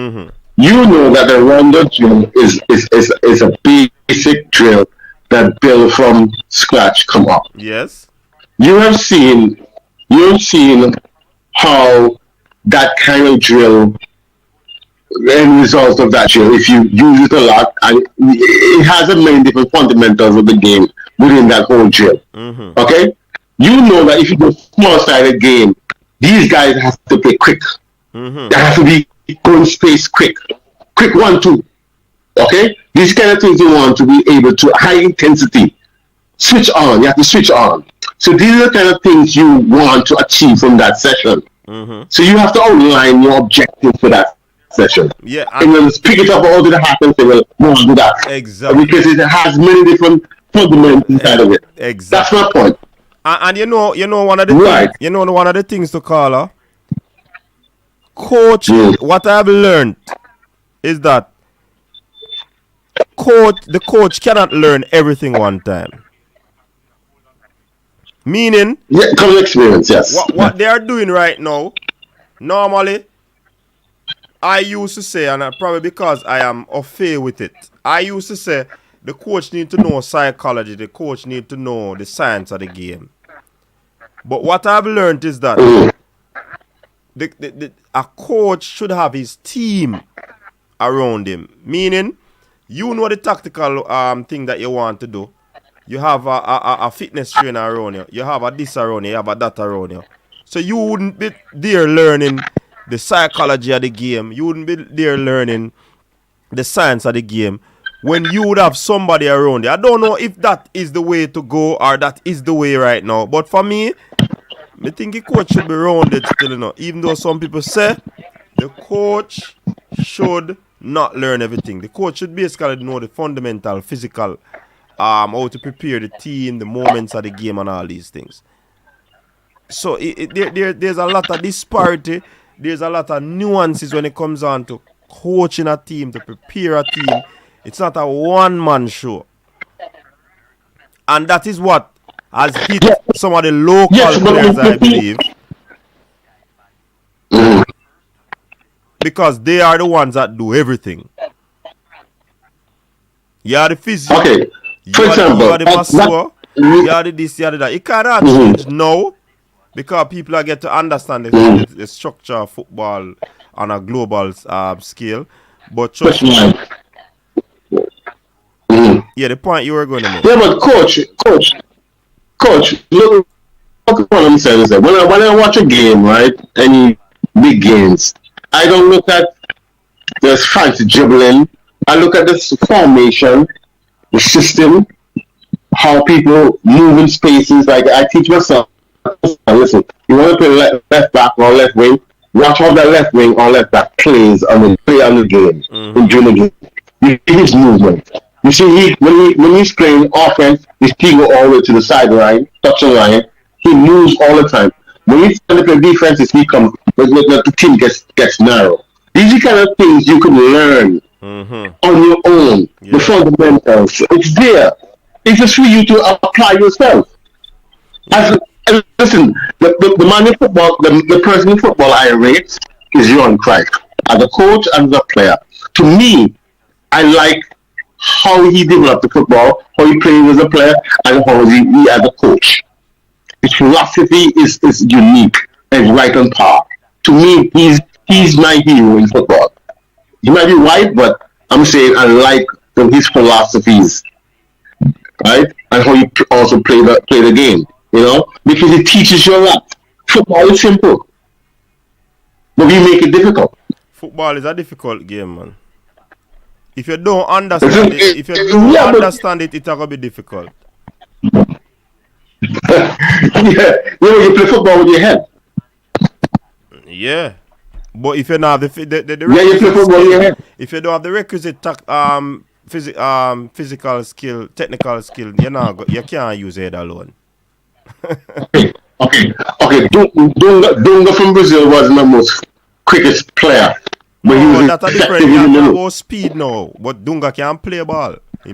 You know that the rondo drill is a basic drill that build from scratch come up. Yes. You've seen how that kind of drill, the end result of that drill, if you use it a lot, and it has a many different fundamentals of the game within that whole drill. Okay? You know that if you do a small sided game, these guys have to play quick. They have to be going space quick. Quick 1-2. Okay? These kind of things you want to be able to high intensity. Switch on. You have to switch on. So these are the kind of things you want to achieve from that session. So you have to outline your objective for that session. Yeah. And then pick it up all to the hat and say, well, we want to do that. Exactly. Because it has many different fundamentals inside of it. Exactly. That's my point. And you know one of the one of the things to call her coach. What I've learned is that the coach cannot learn everything one time. Meaning, comes experience, yes. What they are doing right now, normally, I used to say, and probably because I am afraid with it, I used to say the coach need to know psychology, the coach need to know the science of the game. But what I've learned is that a coach should have his team around him. Meaning, you know the tactical thing that you want to do. You have a fitness trainer around you. You have a this around you. You have a that around you. So you wouldn't be there learning the psychology of the game. You wouldn't be there learning the science of the game when you would have somebody around you. I don't know if that is the way to go or that is the way right now. But for me, I think the coach should be rounded still, you know. Even though some people say the coach should not learn everything. The coach should basically know the fundamental physical, how to prepare the team, the moments of the game, and all these things. So there's a lot of disparity. There's a lot of nuances when it comes on to coaching a team, to prepare a team. It's not a one-man show. And that is what has hit some of the local players, I believe. Because they are the ones that do everything. You are the physio. Okay. You are the masseur. You are the this, you are the that. It cannot change now. Because people are get to understand the structure of football on a global scale. But trust me. Yeah, the point you were going to make. Yeah, but coach, look what I'm saying is that when I watch a game, right, any big games, I don't look at the fancy dribbling. I look at the formation, the system, how people move in spaces. Like I teach myself, listen, you want to play left back or left wing, watch how the left wing or left back plays on the game, during the game. You see his movement. You see when he's playing offense, his team go all the way to the sideline, touch the line. He moves all the time. When he's trying to play defense, he becomes the team gets narrow. These are kind of things you can learn on your own. Yeah. The fundamentals. It's there. It's just for you to apply yourself. Listen, the man in football, the person in football I rate is Johan Cruyff. As a coach and as a player. To me, I like how he developed the football, how he played as a player, and how he as a coach. His philosophy is unique and right on par. To me, he's my hero in football. He might be white, but I'm saying I like his philosophies, right? And how he also play the game, because it teaches you a lot. Football is simple, but we make it difficult. Football is a difficult game, man. If you don't understand it, it's gonna be difficult. You play football with your head. Yeah, but if you don't have the you play football with your head. If you don't have the requisite physical skill, technical skill, you can't use head alone. Okay. Dunga from Brazil was the most quickest player. But that's a different. You talk about speed now, but Dunga can play ball. He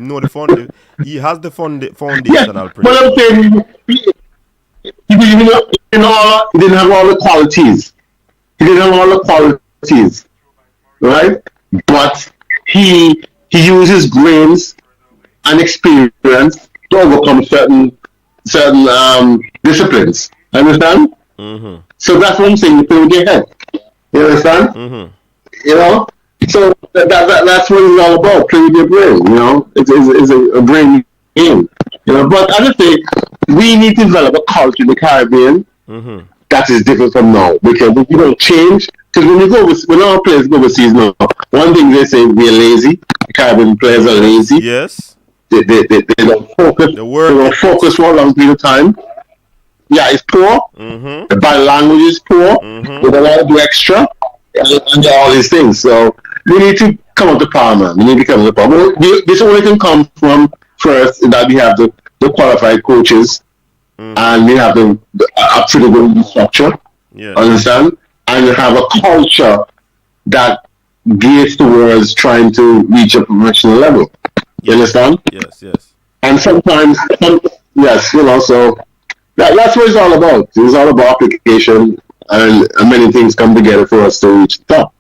he has the foundational. Yeah, but I'm saying he didn't have all the qualities. He didn't have all the qualities, right? But he uses brains and experience to overcome certain disciplines. Understand? Mm-hmm. So that's what I'm saying. You play with your head. You understand? Mm-hmm. So that's what it's all about. Play with your brain. It's a brain game. But I just say we need to develop a culture in the Caribbean that is different from now, because if you don't change, because when our players go overseas now, one thing they say, we're lazy. The Caribbean players are lazy. Yes. They don't focus. They don't focus for a long period of time. Yeah, it's poor. Mm-hmm. The body language is poor. Mm-hmm. They don't want to do extra. And all these things. So we need to come up to power, man. We need to come up to power. This only can come from first that we have the qualified coaches and we have the absolute structure. Yeah. Understand? And we have a culture that gears towards trying to reach a professional level. You understand? Yes. And sometimes, so that's what it's all about. It's all about application. And many things come together for us to reach the top.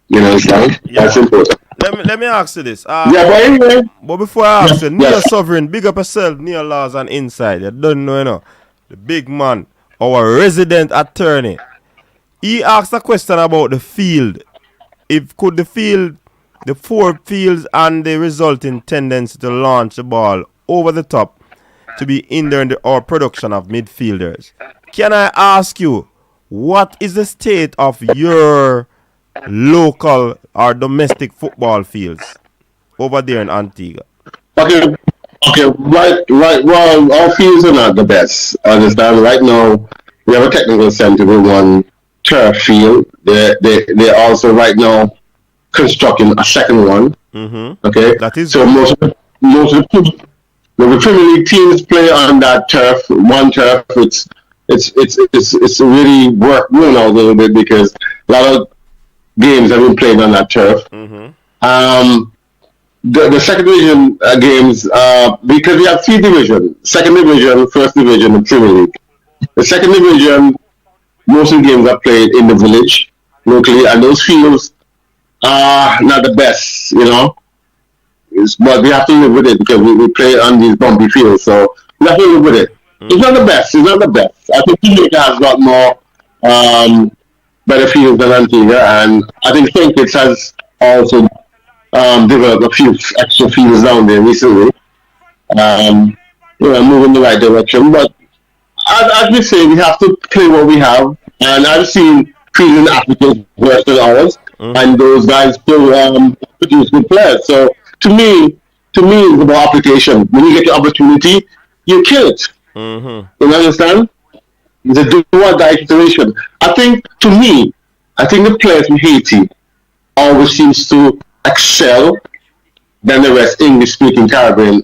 That's important. Let me ask you this. But anyway. But before I ask you, Neil Sovereign, big up yourself, Neil Laws and Inside. You don't know, the big man, our resident attorney. He asked a question about the field. Could the field, the 4 fields and the resulting tendency to launch the ball over the top to be hindering our production of midfielders. Can I ask you, what is the state of your local or domestic football fields over there in Antigua? Okay, right. Well, our fields are not the best. Understand? Right now, we have a technical center with one turf field. They're also right now constructing a second one. Mm-hmm. Okay, that is so most of the Premier League teams play on that turf. One turf. It's really worked out a little bit because a lot of games have been played on that turf. Mm-hmm. The second division games, because we have 3 divisions: second division, first division, and Premier League. The second division, most of the games are played in the village locally, and those fields are not the best, but we have to live with it because we play on these bumpy fields, so we have to live with it. It's not the best. I think Jamaica has got more better fields than Antigua, and I think St. Kitts has also developed a few extra fields down there recently. Moving in the right direction, but as we say, we have to play what we have, and I've seen field applicants worse than ours, and those guys still produce good players. So to me, it's about application. When you get the opportunity, you kill it. You understand? It's a do or die situation. I think the players from Haiti always seems to excel than the rest English speaking Caribbean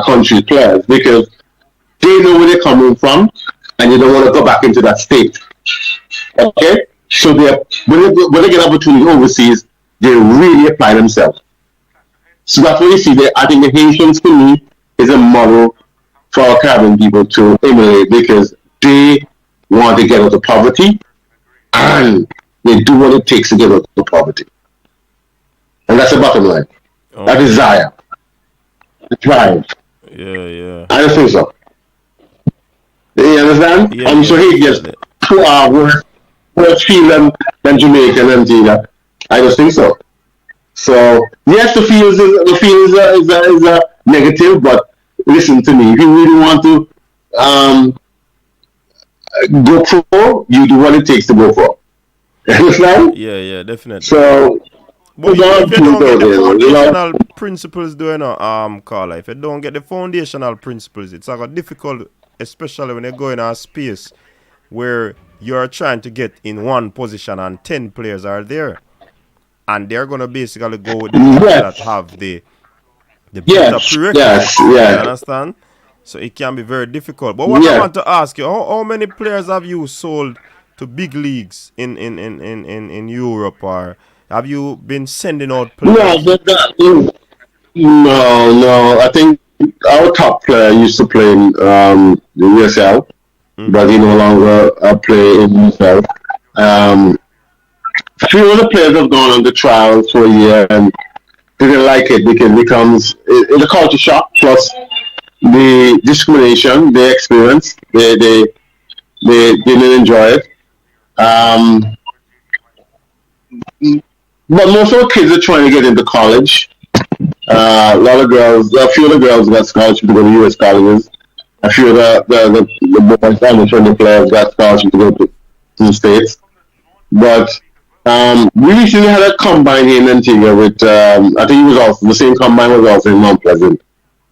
country players because they know where they're coming from and they don't want to go back into that state. Okay? So when they get opportunity overseas, they really apply themselves. So that's what you see there. I think the Haitians to me is a model for our Caribbean people to emulate because they want to get out of poverty and they do what it takes to get out of poverty. And that's the bottom line. That desire. The drive. Yeah. I don't think so. You understand? Yeah, So he gets 2 hours worse feel than Jamaica and Antigua. I just think so. So yes, the feel is a negative, but listen to me. If you really want to go pro, you do what it takes to go pro. You understand? Yeah, definitely. So but if you don't get the foundational principles doing Carla, if you don't get the foundational principles, it's like difficult, especially when you go in a space where you're trying to get in one position and 10 players are there. And they're going to basically go with the people that have the better prerequisites. You understand? So it can be very difficult. But what I want to ask you, how many players have you sold to big leagues in Europe, or have you been sending out players? No. I think our top player used to play in the USL, but he no longer play in USL. A few of the players have gone on the trials for a year and didn't like it because it becomes a culture shock plus the discrimination they experienced. They didn't enjoy it. But most of the kids are trying to get into college. A few of the girls got scholarships to go to US colleges. A few of the boys and the players got scholarships to go to the States. But we recently had a combine here in Antigua with, I think it was also, the same combine was also in Mount Pleasant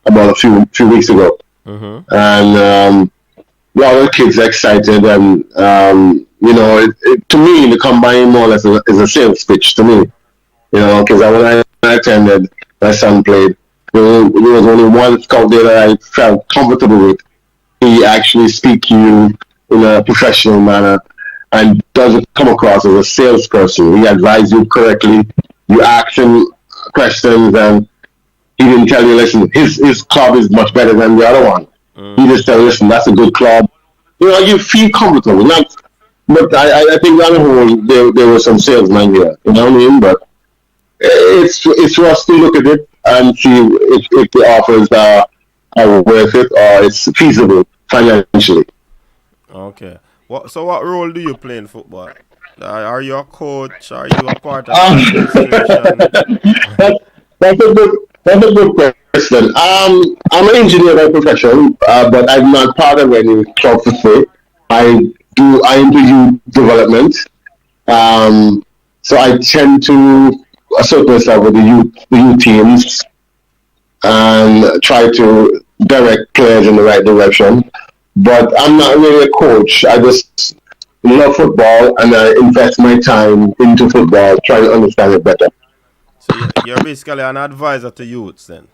about a few weeks ago. And a lot of the kids are excited and, to me, the combine more or less is a sales pitch to me. Because when I attended, my son played, there was only one scout there that I felt comfortable with. He actually speaks to you in a professional manner and doesn't come across as a salesperson. He advises you correctly. You ask him questions and he didn't tell you, listen, his club is much better than the other one. He just tell you, listen, that's a good club. You feel comfortable. But I think on the whole, there were some salesmen here. You know what I mean? But it's for us to look at it and see if the offers are worth it or it's feasible financially. Okay. So what role do you play in football? Are you a coach? Are you a part of the administration? That's a good question. I'm an engineer by profession, but I'm not part of any club per se. I into youth development. So I tend to associate myself with the youth teams and try to direct players in the right direction. But I'm not really a coach. I just love football and I invest my time into football, trying to understand it better. So you're basically an advisor to youths then?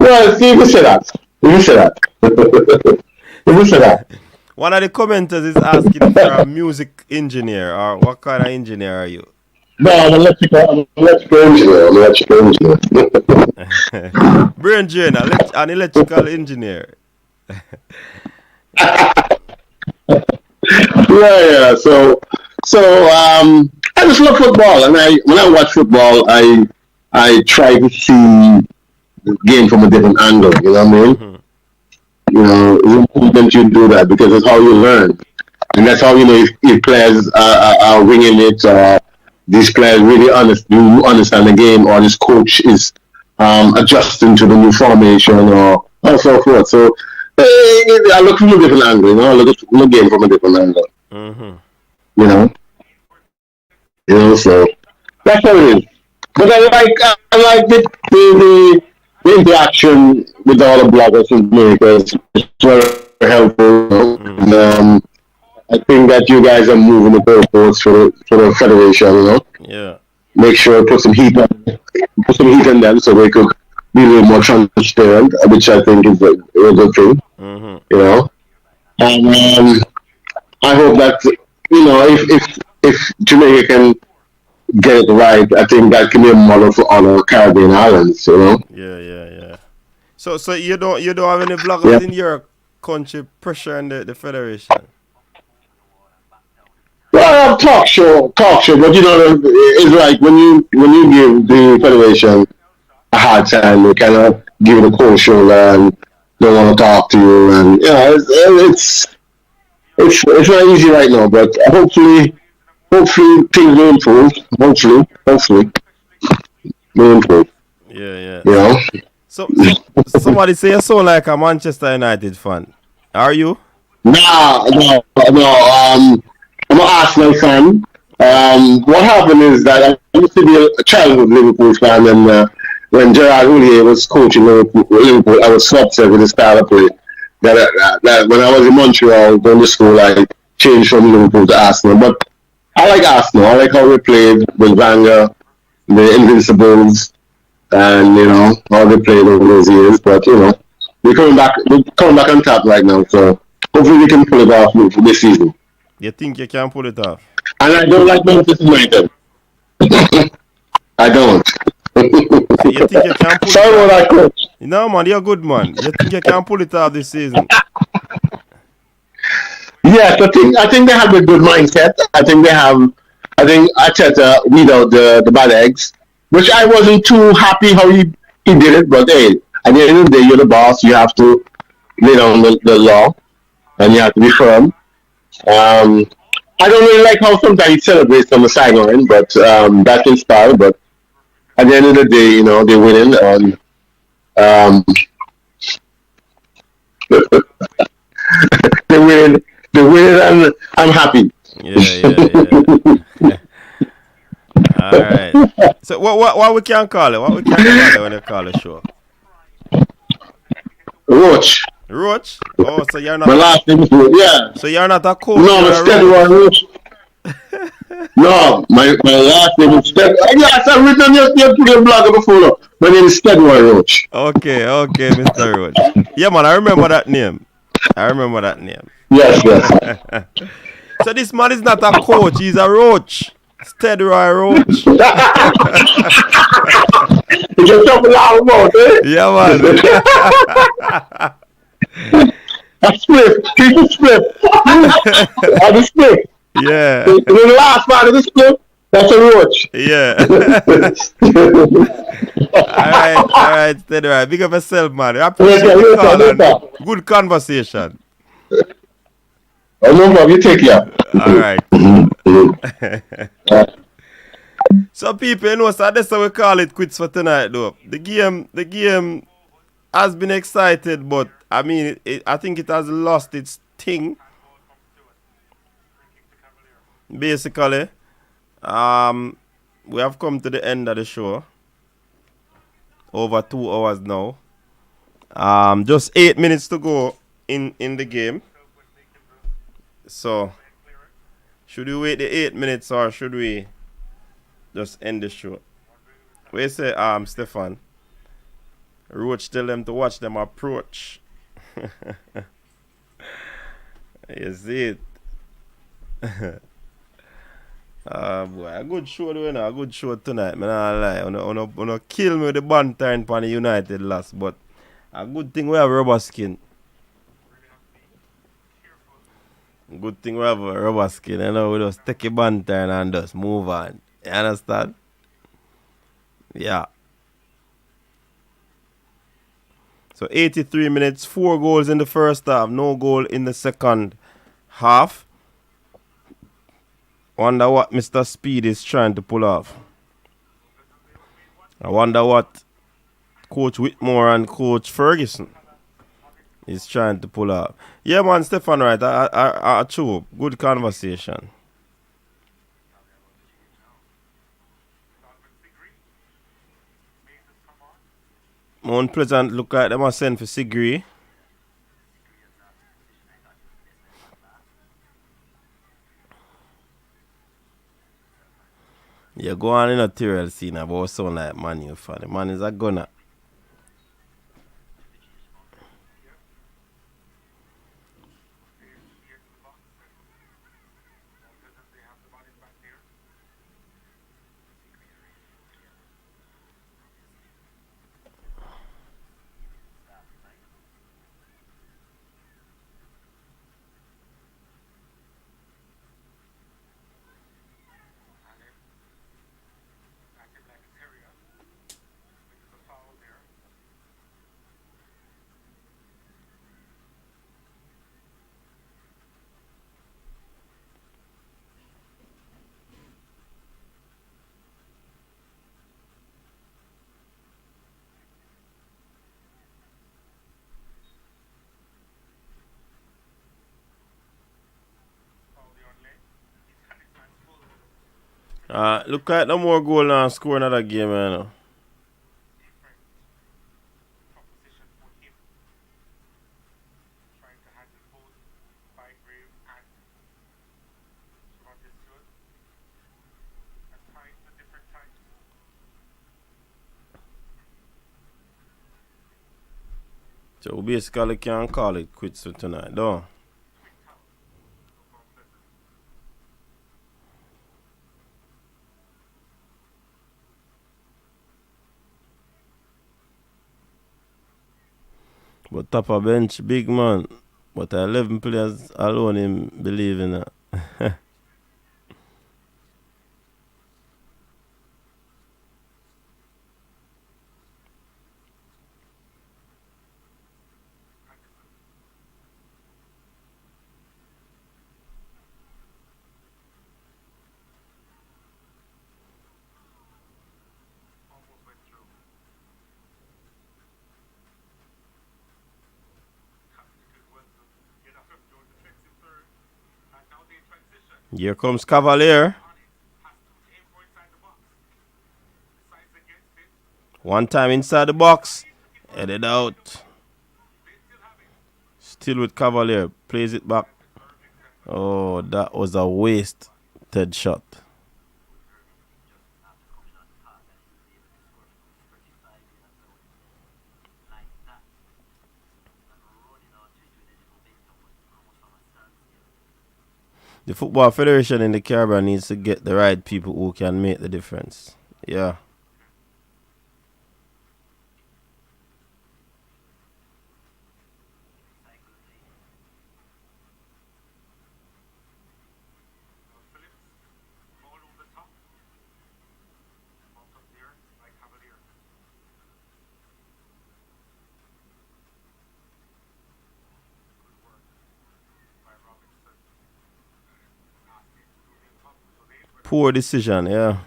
Well, you can say that. One of the commenters is asking if you're a music engineer or what kind of engineer are you? No, I'm an electrical engineer. Brain drain, an electrical engineer. Yeah. So I just love football, and when I watch football, I try to see the game from a different angle. You know what I mean? It's important you do that because it's how you learn, and that's how you know if players are winging it. These players really understand the game, or this coach is adjusting to the new formation, or so forth. So I look from a different angle, you know. I look at the game from a different angle, Mm-hmm. you know. So that's how it is. But I like the interaction with all the bloggers and makers. It's very helpful, you know. And, Mm-hmm. I think that you guys are moving the goalposts for the federation, you know. Yeah. Make sure put some heat on them so they could be a little more transparent, which I think is a good thing, Mm-hmm. you know. And I hope that you know if Jamaica can get it right, I think that can be a model for other Caribbean islands, you know. Yeah, yeah, yeah. So you don't have any vloggers Yeah. in your country pressuring the federation? Well, talk show, but you know, it's like when you give the federation a hard time, they kind of give it a cold shoulder and don't want to talk to you, and you know, it's not easy right now, but hopefully things will improve. Hopefully will improve. Yeah, yeah. You know, So somebody say you sound like a Manchester United fan. Are you? no. I'm an Arsenal fan. What happened is that I used to be a childhood Liverpool fan, and when Gerard Houllier was coaching Liverpool, I was so upset with the style of play that when I was in Montreal going to school, I changed from Liverpool to Arsenal. But I like Arsenal. I like how they played with Wenger, the Invincibles, and you know how they played over those years. But you know, we're coming back on top right now. So hopefully we can pull it off this season. You think you can pull it off? And I don't like Manchester United. I don't. So you think you can pull Sorry it about off? that, coach. No, man, you're a good man. You think you can pull it off this season? Yes, I think they have a good mindset. I think Arteta weed out the bad eggs, which I wasn't too happy how he did it. But hey, at the end of the day, you're the boss. You have to lay down the law, and you have to be firm. I don't really like how sometimes he celebrates on the sideline, but that's his style. But at the end of the day, you know, they're winning, and um, they win, and I'm happy. Yeah, yeah, yeah. All right. So what we can call it? What we can call it when you call the show? Roach. Roach? Oh, so you're not. My last name is Roach. Yeah. So you're not a coach. No, I'm you're a a Steadward roach. Roach. No, my last name is Steadward. Yes, I've written your blog before. No. My name is Steadward Roach. Okay, Mr. Roach. Yeah, man, I remember that name. Yes. So this man is not a coach, he's a roach. Steadroy Roach. You can talk loud about it. Yeah, man. A split. Keep a split. On the split. Yeah. The last part of the split, that's a roach. Yeah. all right, Steadroy. Big up yourself, man. I appreciate the call and good conversation. Oh, no problem. You take care. All right. So people, you know, so that's how we call it quits for tonight, though. The game has been excited, but I mean, I think it has lost its thing. Basically, we have come to the end of the show. Over 2 hours now. Just 8 minutes to go in the game. So, should we wait the 8 minutes or should we just end the show? What you say, Stefan? Roach tell them to watch them approach. You see it? Boy, a good show though, you know, a good show tonight, man. I lie. Wanna kill me with the banter and the United loss, but a good thing we have rubber skin. Good thing we have a rubber skin, you know, we just take a banter and just move on. You understand? Yeah. So 83 minutes, 4 goals in the first half, no goal in the second half. Wonder what Mr. Speid is trying to pull off. I wonder what Coach Whitmore and Coach Ferguson He's trying to pull up. Yeah, man, Stefan, right? True. Good conversation. Mount Pleasant look like them are sent for Sigri. Yeah, go on in a Tyrrell scene about sound like Manu for the man is a gunner. Look like no more goal and score another game, you know. So we basically can call it quits for tonight, though. But top of bench, big man. But 11 players alone him believe in that. Here comes Cavalier. One time inside the box. Headed out. Still with Cavalier. Plays it back. Oh, that was a wasted shot. The Football Federation in the Caribbean needs to get the right people who can make the difference. Yeah. Poor decision, yeah.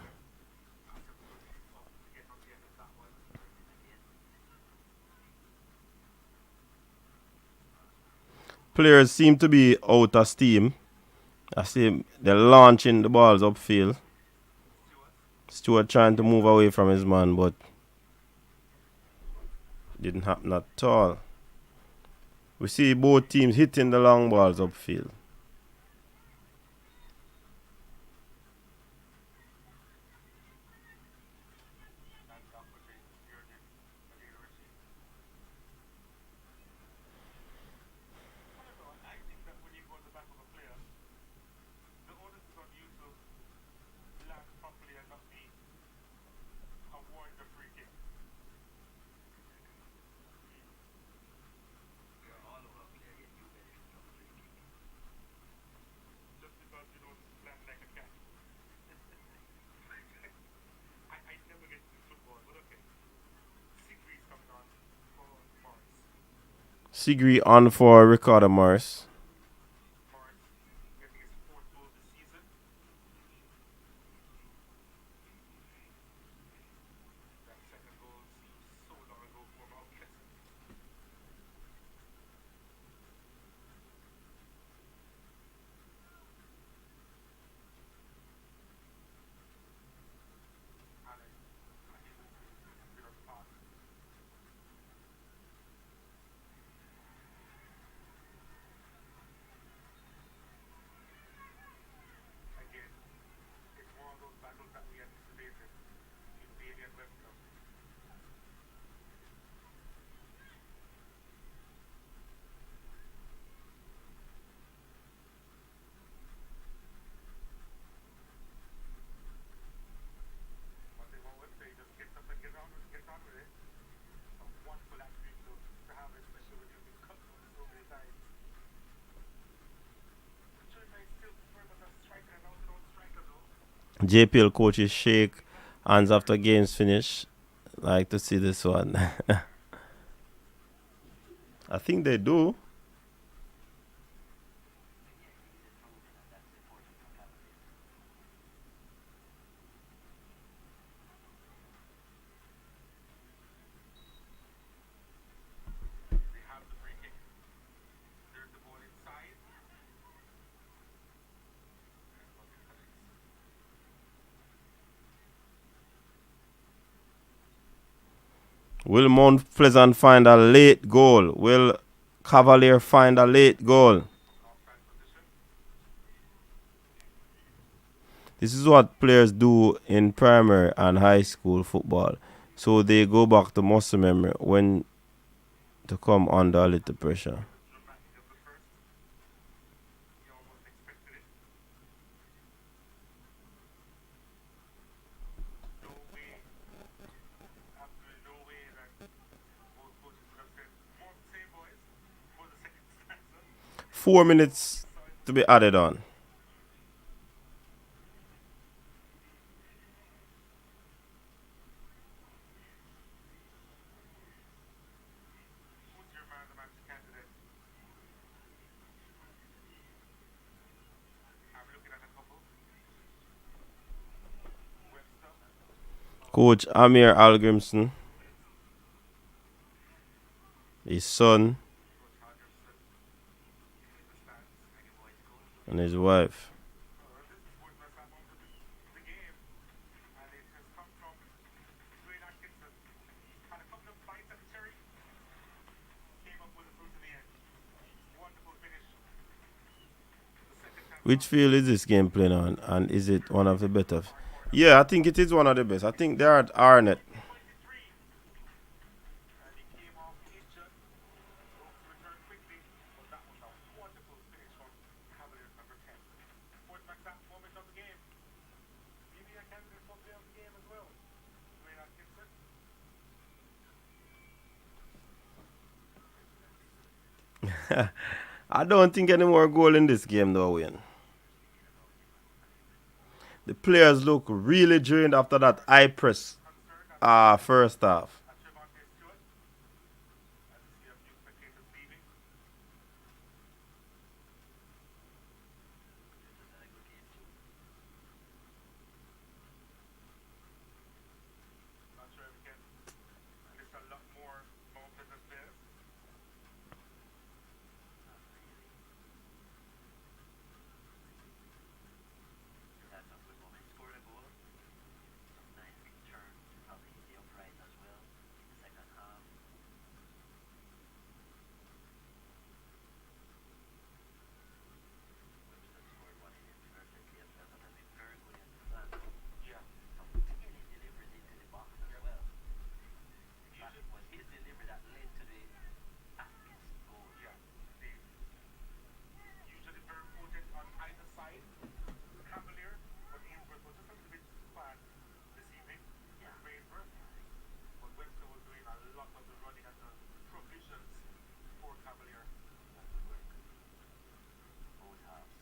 Players seem to be out of steam. I see they're launching the balls upfield. Stewart trying to move away from his man, but didn't happen at all. We see both teams hitting the long balls upfield. Sigri on for Ricardo Morris. JPL coaches shake hands after games finish. Like to see this one. I think they do. They have the free kick. There's the ball inside. Will Mount Pleasant find a late goal? Will Cavalier find a late goal? This is what players do in primary and high school football. So they go back to muscle memory when to come under a little pressure. Same boys for the second stanza. 4 minutes to be added on. Who's your man of the match candidate? I'm looking at a couple. Webster. Coach Amir Algrimson, his son, and his wife. This is what must happen to the game. And it has come from Dwayne Atkinson. Had a couple of bites at the cherry. Came up with a fruit in the end. Wonderful finish. The second time. Which field is this game playing on? And is it one of the better? Yeah, I think it is one of the best. I think they're at Arnett. 23. And he came off injured. Hopes to return quickly. But that was a wonderful finish from Cavaliers number 10. Fourth back that moment of the game. Maybe a candidate for play of the game as well. Dwayne Atkinson. I don't think any more goal in this game though, Wayne. The players look really drained after that high press first half. At Trevante Stewart. As you see a few spectators leaving. Not sure if we can list a lot more Mount Pleasant players. That's a good moment. Scored a goal. Some nice return. Probably hit the upright as well in the second half. Webster scored one in it perfectly as well. But has been very good in the flat. Yeah. Some really deliveries into the box as well. That was his delivery that led to the Atkins goal. Yeah. Indeed. Usually very potent on either side. Cavalier, but Ainsworth was just a little bit bad this evening. Yeah. Ainsworth. But Webster was doing a lot of the running and the provisions for Cavalier. That's good work. Both halves.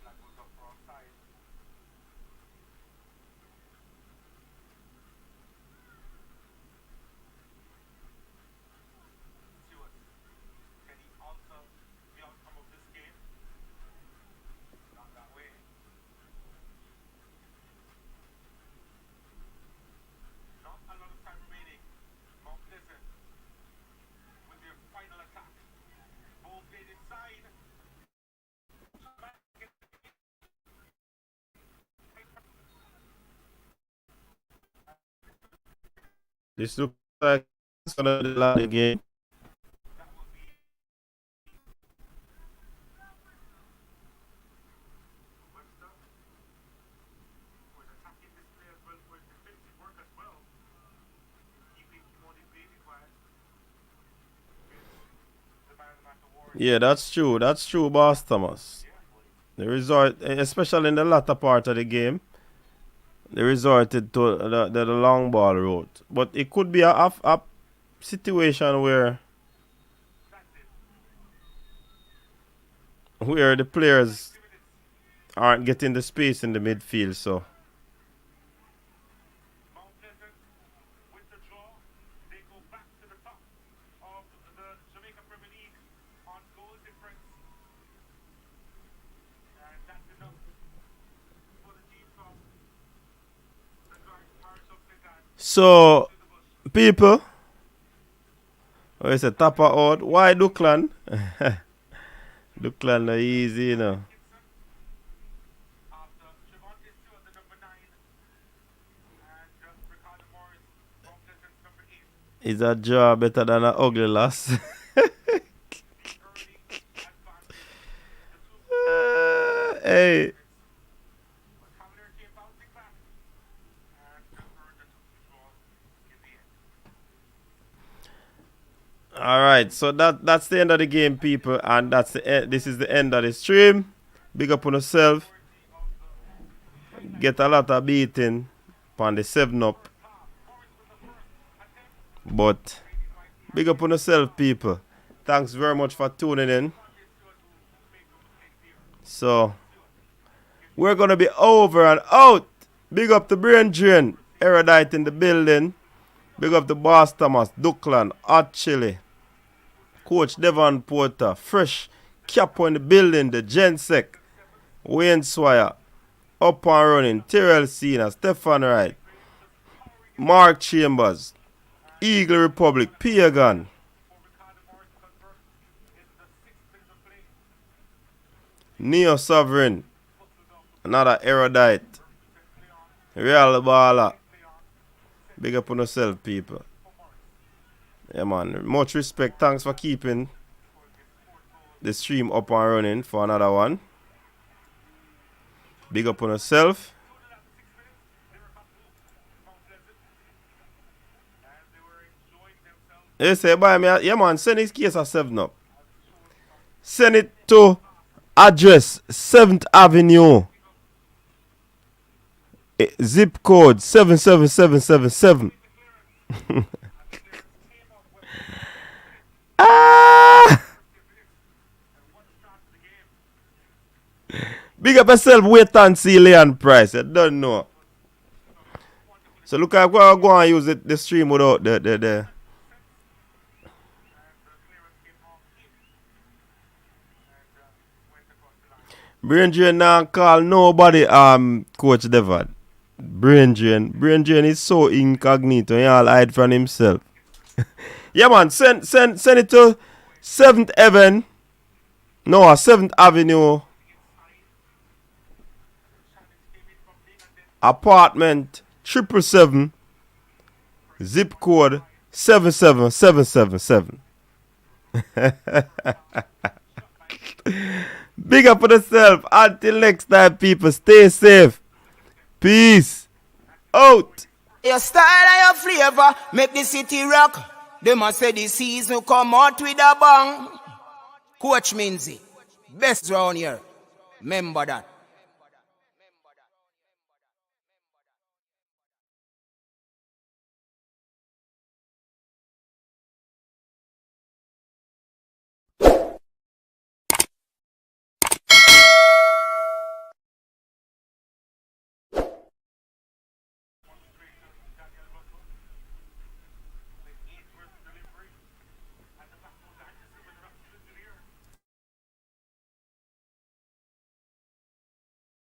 Flag was up for offside. Stewart. Can he alter the outcome of this game? Not that way. Not a lot of time remaining. Mount Pleasant with their final attack. Ball played inside. This looks like it's gonna be the last game. That will be Webster, who is attacking this play as well for his defensive work as well. Keeping motivated by the man of the match award. Yeah, that's true. That's true, Boss Thomas. The resort, especially in the latter part of the game, they resorted to the long ball route. But it could be a situation where That's it. the players aren't getting the space in the midfield, so. Mount Pleasant with the draw. They go back to the top of the Jamaica Premier League on goal difference. And that's enough for the team from the parish of St. Anne. So, people, oh, it's a tapper out. Why Duckland? Duckland are easy, you know. After Trevante Stewart, the number 9, and Ricardo Morris, Mount Pleasant's number 8. Is a draw better than an ugly loss? Hey. Cavalier came bouncing back and earned the draw in the end. All right, so that's the end of the game, people, and that's the this is the end of the stream. Big up on yourself. Get a lot of beating on the 7-up, but big up on yourself, people. Thanks very much for tuning in. So we're gonna be over and out. Big up the Brain Drain, Erudite in the building. Big up the Boss Thomas, Duckland, Hot Chili, Coach Devon Porter, Fresh, Capo in the building, the Gensec, Wayne Swire, Up and Running, Terrell Cena, Stefan Wright, Mark Chambers, Eagle Republic, Pagan, Neo Sovereign, another Erudite, Real Baller. Big up on yourself, people. Yeah, man. Much respect. Thanks for keeping the stream up and running for another one. Big up on yourself. They say, buy me. Yeah, man. Send this case of 7-up. Send it to address 7th Avenue. Zip code 77777. Big up yourself, wait and see Leon Price. I don't know. So look at we're going to use the stream without the Brain Drain now call nobody Coach Devon. Brain Drain is so incognito, he all hide from himself. Yeah, man, send it to 7th Avenue. No, 7th Avenue. Apartment 777. Zip code 77777. Big up for yourself. Until next time, people, stay safe. Peace. Out. Your style and your flavor make the city rock. They must say the season come out with a bang. Coach Minzy, best round here. Remember that.